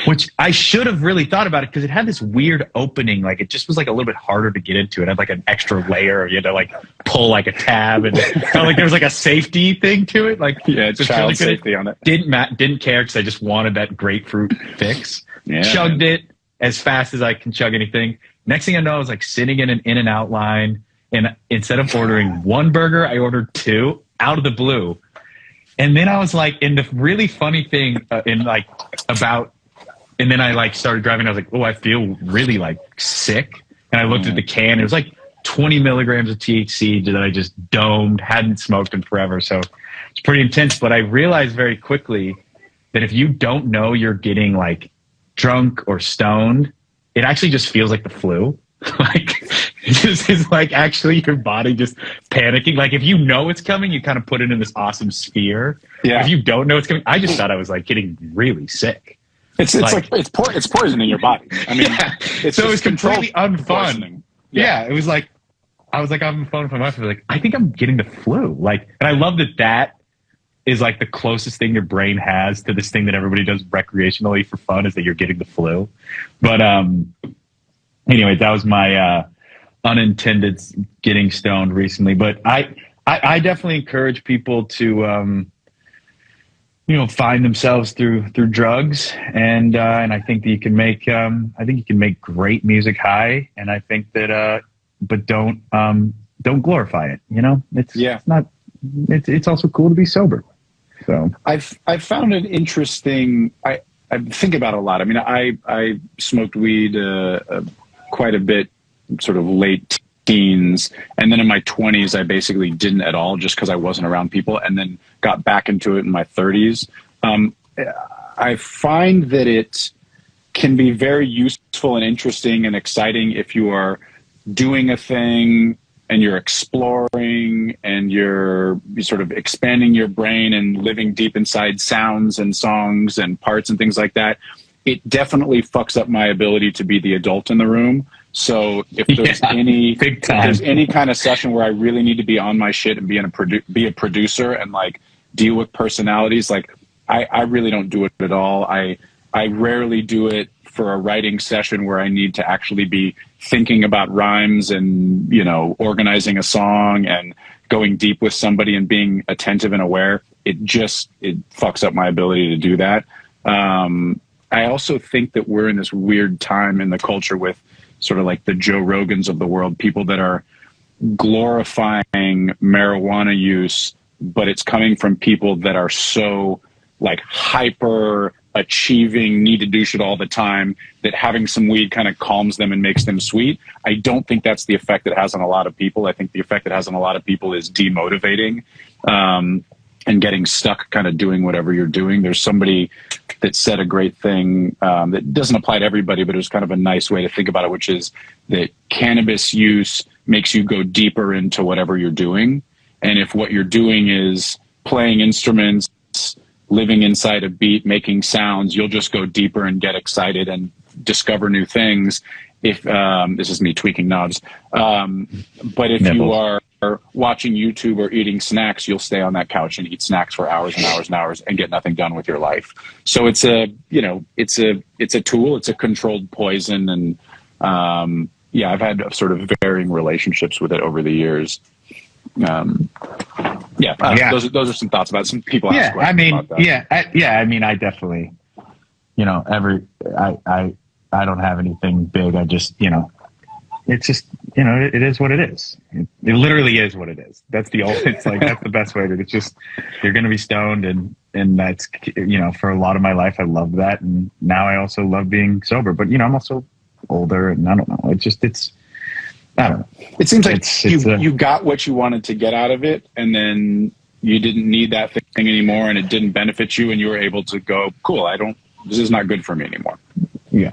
Speaker 2: which I should have really thought about it because it had this weird opening. Like it just was like a little bit harder to get into. It had like an extra layer. You had to like pull like a tab and it felt like there was like a safety thing to it. Like
Speaker 1: yeah, it's child really safety on it.
Speaker 2: Didn't care because I just wanted that grapefruit fix. Yeah, chugged it as fast as I can chug anything. Next thing I know, I was like sitting in an In-N-Out line, and instead of ordering one burger, I ordered two out of the blue. And then I was like, and the really funny thing and then I like started driving. I was like, oh, I feel really like sick. And I looked at the can. It was like 20 milligrams of THC that I just domed, hadn't smoked in forever. So it's pretty intense. But I realized very quickly that if you don't know you're getting like drunk or stoned, it actually just feels like the flu. Like it's like actually your body just panicking. Like if you know it's coming, you kind of put it in this awesome sphere. Yeah. If you don't know it's coming, I just thought I was like getting really sick.
Speaker 1: It's poison in your body. I mean,
Speaker 2: yeah. So it was completely unfun. Yeah. It was like I was like on the phone with my wife. I was like, I think I'm getting the flu. Like, and I love that is like the closest thing your brain has to this thing that everybody does recreationally for fun is that you're getting the flu. But anyway, that was my unintended getting stoned recently. But I definitely encourage people to find themselves through drugs, and I think that you can make great music high, and I think that but don't glorify it. It's also cool to be sober. So
Speaker 1: I've found it interesting. I think about it a lot. I mean, I smoked weed quite a bit, sort of late teens, and then in my 20s I basically didn't at all, just because I wasn't around people, and then got back into it in my 30s. I find that it can be very useful and interesting and exciting if you are doing a thing and you're exploring and you're sort of expanding your brain and living deep inside sounds and songs and parts and things like that, it definitely fucks up my ability to be the adult in the room. So if there's any kind of session where I really need to be on my shit and be a producer and like deal with personalities, like I really don't do it at all. I rarely do it for a writing session where I need to actually be thinking about rhymes and, you know, organizing a song and going deep with somebody and being attentive and aware. It fucks up my ability to do that. I also think that we're in this weird time in the culture with sort of like the Joe Rogans of the world, people that are glorifying marijuana use, but it's coming from people that are so like hyper achieving, need to do shit all the time, that having some weed kind of calms them and makes them sweet. I don't think that's the effect it has on a lot of people. I think the effect it has on a lot of people is demotivating, and getting stuck kind of doing whatever you're doing. There's somebody that said a great thing that doesn't apply to everybody, but it was kind of a nice way to think about it, which is that cannabis use makes you go deeper into whatever you're doing. And if what you're doing is playing instruments, living inside a beat, making sounds, you'll just go deeper and get excited and discover new things. If this is me tweaking knobs, but if you are watching YouTube or eating snacks, you'll stay on that couch and eat snacks for hours and hours and hours and get nothing done with your life. So it's a tool, it's a controlled poison. And I've had sort of varying relationships with it over the years. Those are some thoughts about it. Some people ask questions about that.
Speaker 2: I mean, I definitely, you know, I don't have anything big. I just, you know, it's just, you know, it is what it is. It literally is what it is. That's it's like, that's the best way to, it's just, you're going to be stoned, and that's, you know, for a lot of my life, I loved that. And now I also love being sober, but, you know, I'm also older, and I don't know. I don't know. It seems like
Speaker 1: you got what you wanted to get out of it, and then you didn't need that thing anymore, and it didn't benefit you, and you were able to go, cool, this is not good for me anymore.
Speaker 2: Yeah.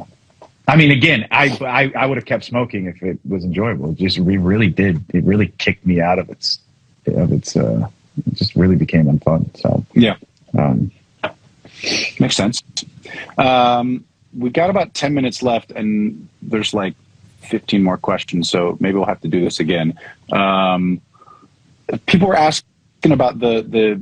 Speaker 2: I mean, again, I would have kept smoking if it was enjoyable. It really did. It really kicked me out of its it just really became unfun. So
Speaker 1: yeah. Makes sense. We got about 10 minutes left, and there's like 15 more questions, so maybe we'll have to do this again. People were asking about the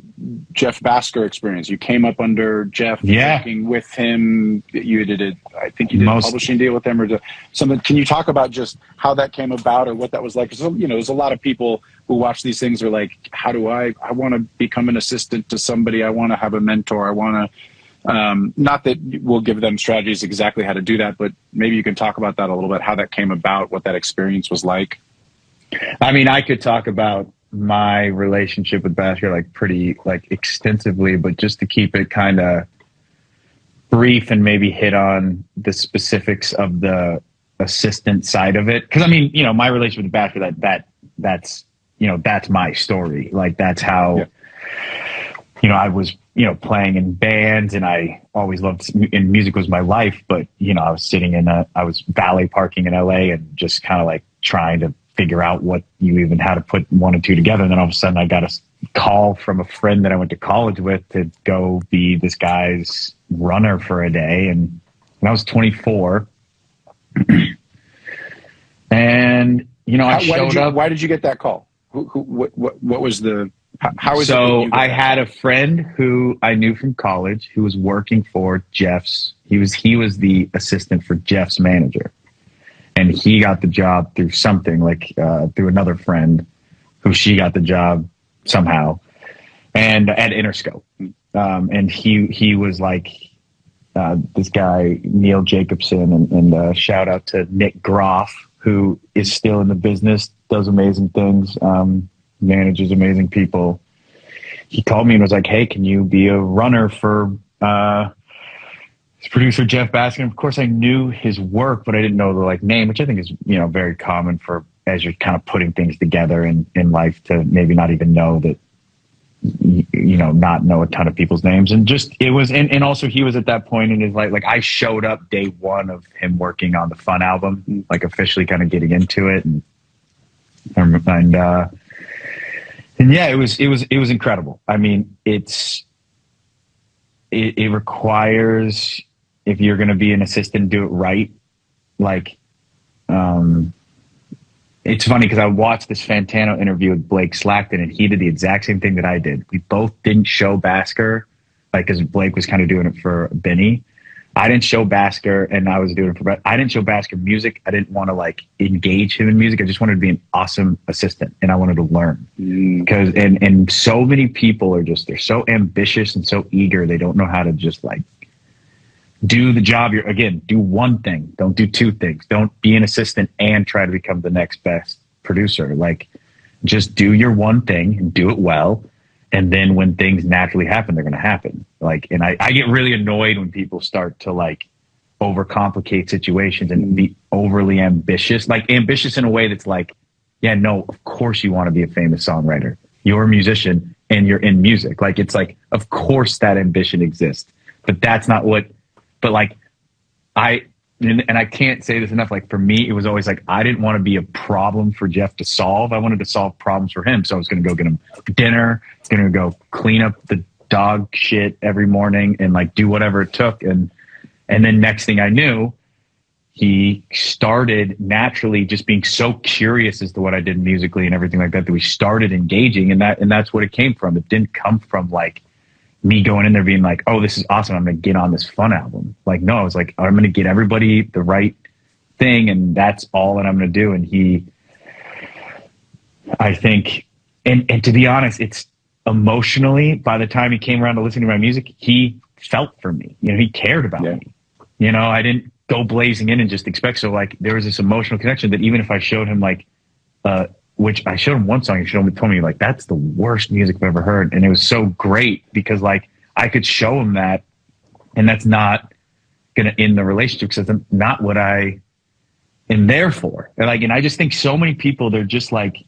Speaker 1: Jeff Basker experience. You came up under Jeff, working with him. You did it. I think you did a publishing deal with him, or something. Can you talk about just how that came about, or what that was like? Because, you know, there's a lot of people who watch these things are like, how do I want to become an assistant to somebody. I want to have a mentor. I want to, not that we'll give them strategies exactly how to do that, but maybe you can talk about that a little bit, how that came about, what that experience was like.
Speaker 2: I mean, I could talk about my relationship with Basker like pretty extensively, but just to keep it kind of brief and maybe hit on the specifics of the assistant side of it. Because I mean, you know, my relationship with Basker, that's you know, that's my story. Like, that's how you know, I was, you know, playing in bands, and I always loved, and music was my life. But, you know, I was valet parking in LA and just kind of like trying to figure out what you even how to put one and two together. And then all of a sudden I got a call from a friend that I went to college with to go be this guy's runner for a day. And when I was 24, and, you know, I showed up.
Speaker 1: Why did you get that call? What was the, how was it?
Speaker 2: So I had a friend who I knew from college who was working for Jeff's. He was the assistant for Jeff's manager. And he got the job through something, like through another friend who she got the job somehow, and at Interscope. And he was like this guy, Neil Jacobson, and shout out to Nick Groff, who is still in the business, does amazing things, manages amazing people. He called me and was like, hey, can you be a runner for producer Jeff Basker? And of course I knew his work, but I didn't know the name, which I think is, you know, very common for as you're kind of putting things together in life, to maybe not even know that, you know, not know a ton of people's names. And just, it was, and also he was at that point in his life, like I showed up day one of him working on the Fun album, like officially kind of getting into it. And And yeah, it was incredible. I mean, it requires, if you're going to be an assistant, do it right. Like, it's funny because I watched this Fantano interview with Blake Slackton, and he did the exact same thing that I did. We both didn't show Basker, like, because Blake was kind of doing it for Benny. I didn't show Basker, and I was doing it for. I didn't show Basker music. I didn't want to like engage him in music. I just wanted to be an awesome assistant, and I wanted to learn. Because and so many people are just, they're so ambitious and so eager. They don't know how to just like do the job. Do one thing. Don't do two things. Don't be an assistant and try to become the next best producer. Like, just do your one thing and do it well. And then when things naturally happen, they're going to happen. Like, and I get really annoyed when people start to like overcomplicate situations and be overly ambitious, like ambitious in a way that's like, yeah, no, of course you want to be a famous songwriter. You're a musician and you're in music. Like, it's like, of course that ambition exists, but that's not what, but like and I can't say this enough. Like, for me, it was always like, I didn't want to be a problem for Jeff to solve. I wanted to solve problems for him. So I was going to go get him dinner. I was going to go clean up the dog shit every morning and like do whatever it took. And then next thing I knew, he started naturally just being so curious as to what I did musically and everything like that, that we started engaging. And that's what it came from. It didn't come from like me going in there being like, oh, this is awesome, I'm going to get on this fun album. Like, no, I was like, I'm going to get everybody the right thing, and that's all that I'm going to do. And I think, and to be honest, it's emotionally, by the time he came around to listening to my music, he felt for me. You know, he cared about me. You know, I didn't go blazing in and just expect. So like, there was this emotional connection that even if I showed him like, which I showed him one song, he told me like, that's the worst music I've ever heard. And it was so great because like I could show him that, and that's not going to end the relationship because that's not what I am there for. And I just think so many people, they're just like,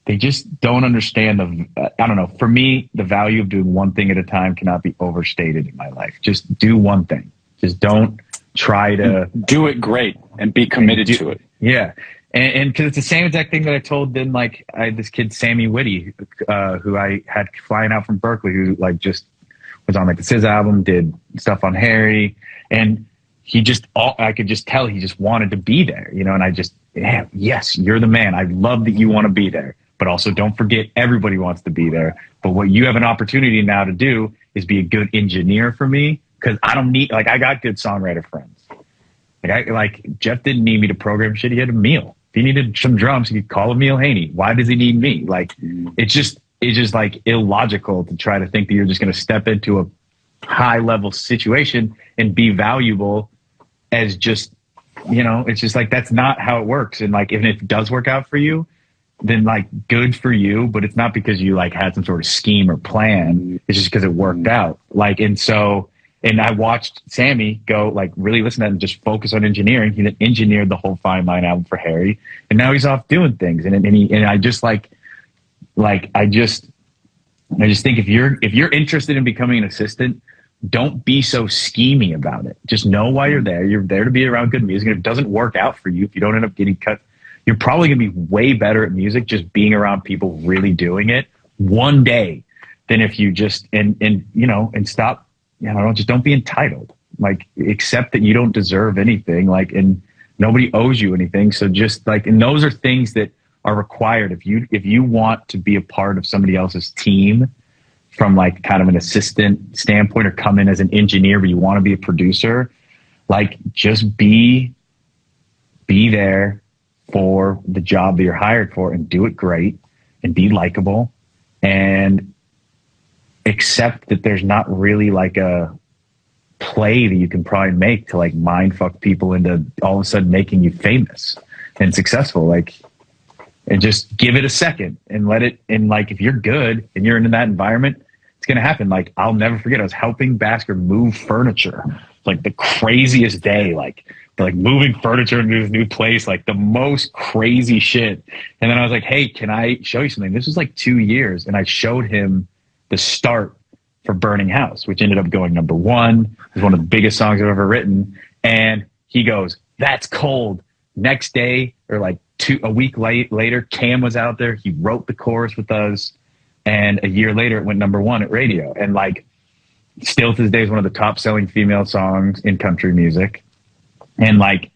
Speaker 2: they just don't understand I don't know. For me, the value of doing one thing at a time cannot be overstated in my life. Just do one thing. Just don't try to
Speaker 1: do it great and be committed to it.
Speaker 2: Yeah. And because it's the same exact thing that I told then, like, this kid, Sammy Whitty, who I had flying out from Berkeley, who like just was on like the SZA album, did stuff on Harry, and I could just tell he just wanted to be there, you know, and I just, yeah, yes, you're the man. I love that you want to be there, but also don't forget everybody wants to be there. But what you have an opportunity now to do is be a good engineer for me, because I don't need, like, I got good songwriter friends. Like Jeff didn't need me to program shit. He had a meal. If he needed some drums, he could call Emil Haney. Why does he need me? Like, it's just like illogical to try to think that you're just going to step into a high level situation and be valuable as just, you know, it's just like, that's not how it works. And like, if it does work out for you, then like, good for you, but it's not because you like had some sort of scheme or plan. It's just because it worked out. Like, and I watched Sammy go, like, really listen to that and just focus on engineering. He engineered the whole Fine Line album for Harry, and now he's off doing things. And I just I just think if you're interested in becoming an assistant, don't be so schemy about it. Just know why you're there. You're there to be around good music. And if it doesn't work out for you, if you don't end up getting cut, you're probably going to be way better at music just being around people really doing it one day than if you just and stop. You know, just don't be entitled. Like, accept that you don't deserve anything. Like, and nobody owes you anything. So just like, and those are things that are required if you want to be a part of somebody else's team from like kind of an assistant standpoint, or come in as an engineer, but you want to be a producer. Like, just be there for the job that you're hired for, and do it great, and be likable, and accept that there's not really like a play that you can probably make to like mind fuck people into all of a sudden making you famous and successful. Like, and just give it a second and let it, and like, if you're good and you're in that environment, it's going to happen. Like, I'll never forget, I was helping Basker move furniture, like the craziest day, like moving furniture into this new place, like the most crazy shit. And then I was like, hey, can I show you something? This was like 2 years. And I showed him the start for Burning House, which ended up going #1. It was one of the biggest songs I've ever written. And he goes, that's cold. Next day, or like a week later, Cam was out there. He wrote the chorus with us. And a year later, it went #1 at radio. And like, still to this day is one of the top selling female songs in country music. And like,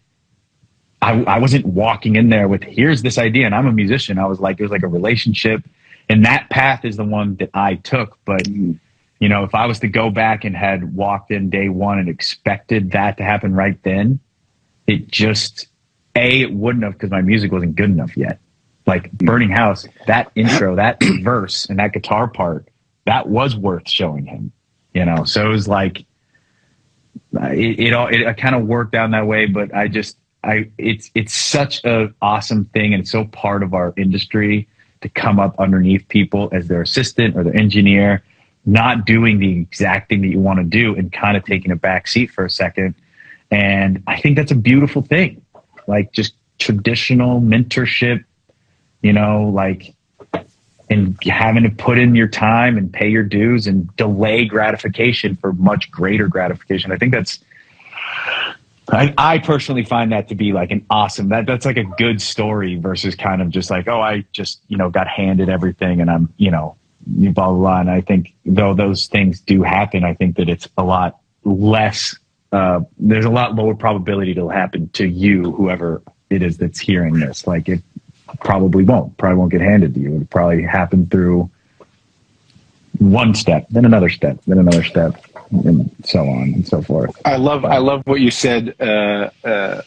Speaker 2: I wasn't walking in there with, here's this idea. And I'm a musician. I was like, it was like a relationship. And that path is the one that I took. But, you know, if I was to go back and had walked in day one and expected that to happen right then, it just, it wouldn't have, because my music wasn't good enough yet. Like Burning House, that intro, that verse and that guitar part, that was worth showing him, you know? So it was like, it kind of worked down that way, but it's such an awesome thing. And it's so part of our industry to come up underneath people as their assistant or their engineer, not doing the exact thing that you want to do and kind of taking a back seat for a second. And I think that's a beautiful thing. Like just traditional mentorship, you know, like, and having to put in your time and pay your dues and delay gratification for much greater gratification. I think that's, I personally find that to be like an awesome, that's like a good story versus kind of just like, oh, I just, you know, got handed everything and I'm, you know, blah, blah, blah. And I think though those things do happen, I think that it's a lot less, there's a lot lower probability it'll happen to you, whoever it is that's hearing this. Like it probably won't get handed to you. It'll probably happen through one step, then another step, then another step, and so on and so forth.
Speaker 1: I love what you said, that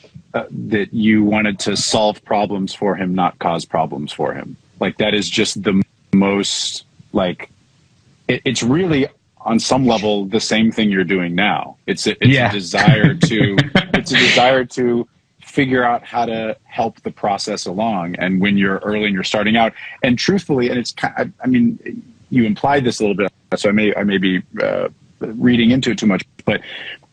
Speaker 1: you wanted to solve problems for him, not cause problems for him. Like that is just the most, like, it's really on some level the same thing you're doing now. It's a desire to figure out how to help the process along. And when you're early and you're starting out, and truthfully, and it's, I mean, you implied this a little bit, so I may be reading into it too much, but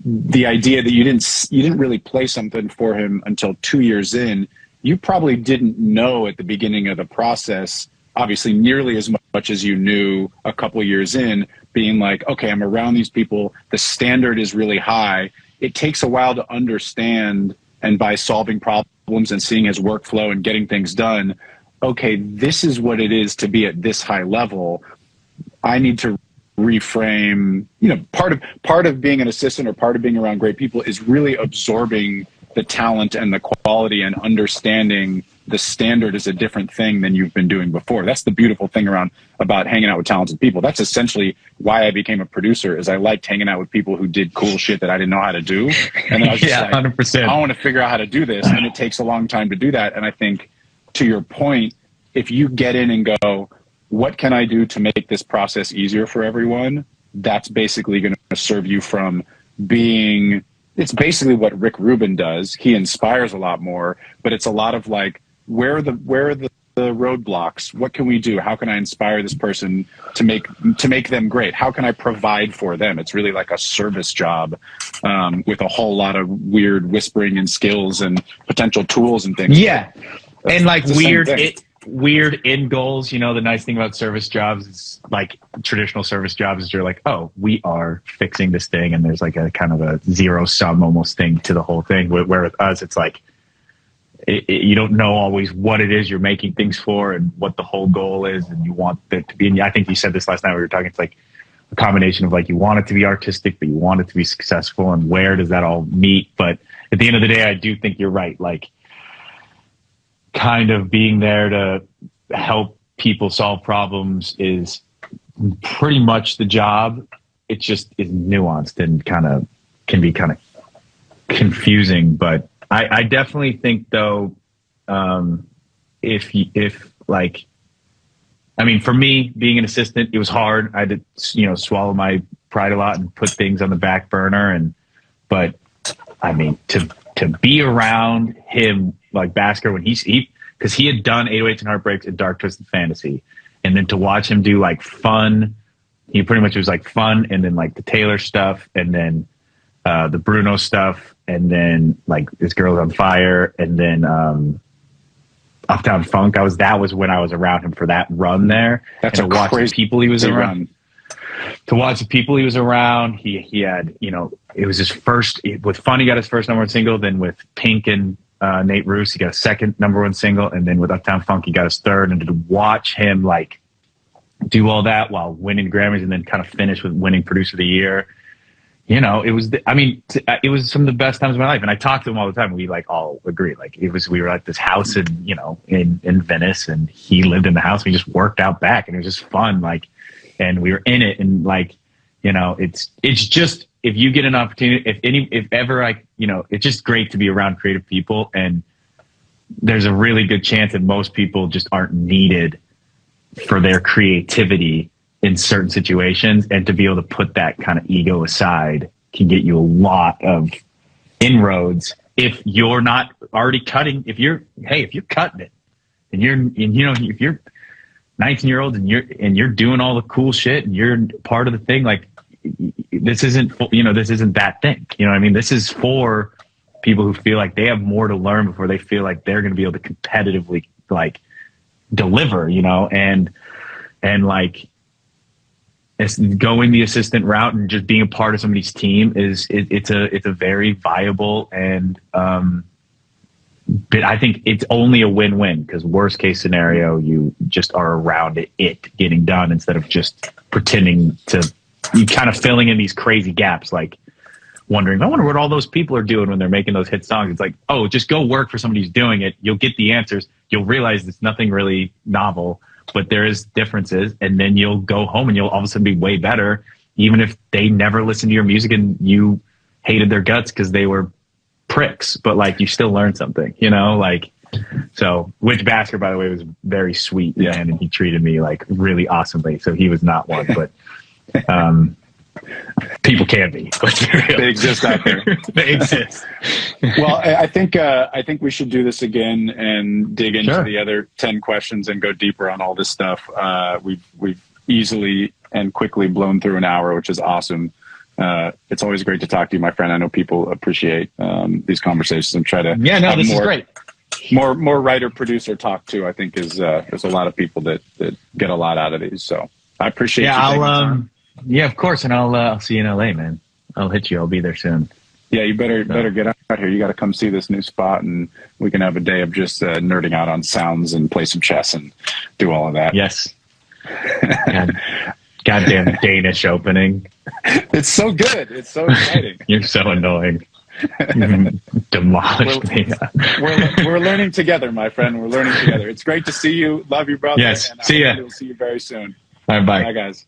Speaker 1: the idea that you didn't really play something for him until 2 years in, you probably didn't know at the beginning of the process, obviously nearly as much as you knew a couple of years in, being like, okay, I'm around these people, the standard is really high. It takes a while to understand, and by solving problems and seeing his workflow and getting things done, okay, this is what it is to be at this high level. I need to reframe, you know, part of being an assistant or part of being around great people is really absorbing the talent and the quality and understanding the standard is a different thing than you've been doing before. That's the beautiful thing about hanging out with talented people. That's essentially why I became a producer, is I liked hanging out with people who did cool shit that I didn't know how to do. And then I was just like,
Speaker 2: 100%.
Speaker 1: I want to figure out how to do this. And it takes a long time to do that. And I think, to your point, if you get in and go, what can I do to make this process easier for everyone? That's basically going to serve you from being, it's basically what Rick Rubin does. He inspires a lot more, but it's a lot of like, where are the roadblocks? What can we do? How can I inspire this person to make them great? How can I provide for them? It's really like a service job, with a whole lot of weird whispering and skills and potential tools and things.
Speaker 2: Yeah. And like weird end goals. You know, the nice thing about service jobs is, like traditional service jobs, is you're like, oh, we are fixing this thing, and there's like a kind of a zero sum almost thing to the whole thing. Where with us, it's like you don't know always what it is you're making things for and what the whole goal is, and you want it to be. And I think you said this last night when we were talking. It's like a combination of like, you want it to be artistic, but you want it to be successful, and where does that all meet? But at the end of the day, I do think you're right. Like, kind of being there to help people solve problems is pretty much the job. It just is nuanced and can be kind of confusing. But I definitely think though, if like, I mean, for me being an assistant, it was hard. I had to, you know, swallow my pride a lot and put things on the back burner. But I mean, to be around him, like Basker, when because he had done 808s and Heartbreaks and Dark Twisted Fantasy, and then to watch him do like fun, he pretty much was like fun, and then like the Taylor stuff, and then the Bruno stuff, and then like This Girl's on Fire, and then Uptown Funk. That was when I was around him for that run there.
Speaker 1: That's
Speaker 2: and
Speaker 1: a crazy
Speaker 2: people he was around.
Speaker 1: Run.
Speaker 2: To watch the people he was around, he had, you know, it was his first, with Fun, he got his first #1 single, then with Pink and Nate Roos, he got a second #1 single, and then with Uptown Funk, he got his third. And to watch him like do all that while winning Grammys, and then kind of finish with winning Producer of the Year, you know, it was it was some of the best times of my life. And I talk to him all the time. We like all agree, like we were at this house in, you know, in Venice, and he lived in the house. We just worked out back, and it was just fun. Like, and we were in it, and like, you know, it's just, if you get an opportunity, if ever, like, you know, it's just great to be around creative people. And there's a really good chance that most people just aren't needed for their creativity in certain situations, and to be able to put that kind of ego aside can get you a lot of inroads if you're not already cutting. If you're cutting it, and you know, if you're 19-year-olds and you're doing all the cool shit, and you're part of the thing, like, this isn't that thing. You know what I mean? This is for people who feel like they have more to learn before they feel like they're going to be able to competitively like deliver, you know, and like, going the assistant route and just being a part of somebody's team it's a very viable, and but I think it's only a win-win, because worst case scenario, you just are around it getting done, instead of just pretending to, you kind of filling in these crazy gaps, like wondering, I wonder what all those people are doing when they're making those hit songs. It's like, oh, just go work for somebody who's doing it. You'll get the answers. You'll realize it's nothing really novel, but there is differences, and then you'll go home and you'll all of a sudden be way better, even if they never listened to your music and you hated their guts because they were pricks, but like, you still learned something, you know, like. So Witch Basker, by the way, was very sweet, man, and he treated me like really awesomely. So he was not one, but people can be, but
Speaker 1: they exist out there.
Speaker 2: They exist.
Speaker 1: Well, I think we should do this again and dig into the other 10 questions and go deeper on all this stuff. We've easily and quickly blown through an hour, which is awesome. It's always great to talk to you, my friend. I know people appreciate these conversations and try to
Speaker 2: this is great.
Speaker 1: More writer producer talk too. I think is there's a lot of people that get a lot out of these. So I appreciate you.
Speaker 2: Yeah, of course, and I'll see you in LA, man. I'll hit you. I'll be there soon.
Speaker 1: Yeah, you better get out here. You got to come see this new spot, and we can have a day of just nerding out on sounds and play some chess and do all of that.
Speaker 2: Yes. Goddamn Danish opening.
Speaker 1: It's so good. It's so exciting.
Speaker 2: You're so annoying. You demolished me.
Speaker 1: We're learning together, my friend. We're learning together. It's great to see you. Love you, brother.
Speaker 2: Yes.
Speaker 1: And
Speaker 2: see ya.
Speaker 1: We'll see you very soon.
Speaker 2: All right, bye.
Speaker 1: Bye, guys.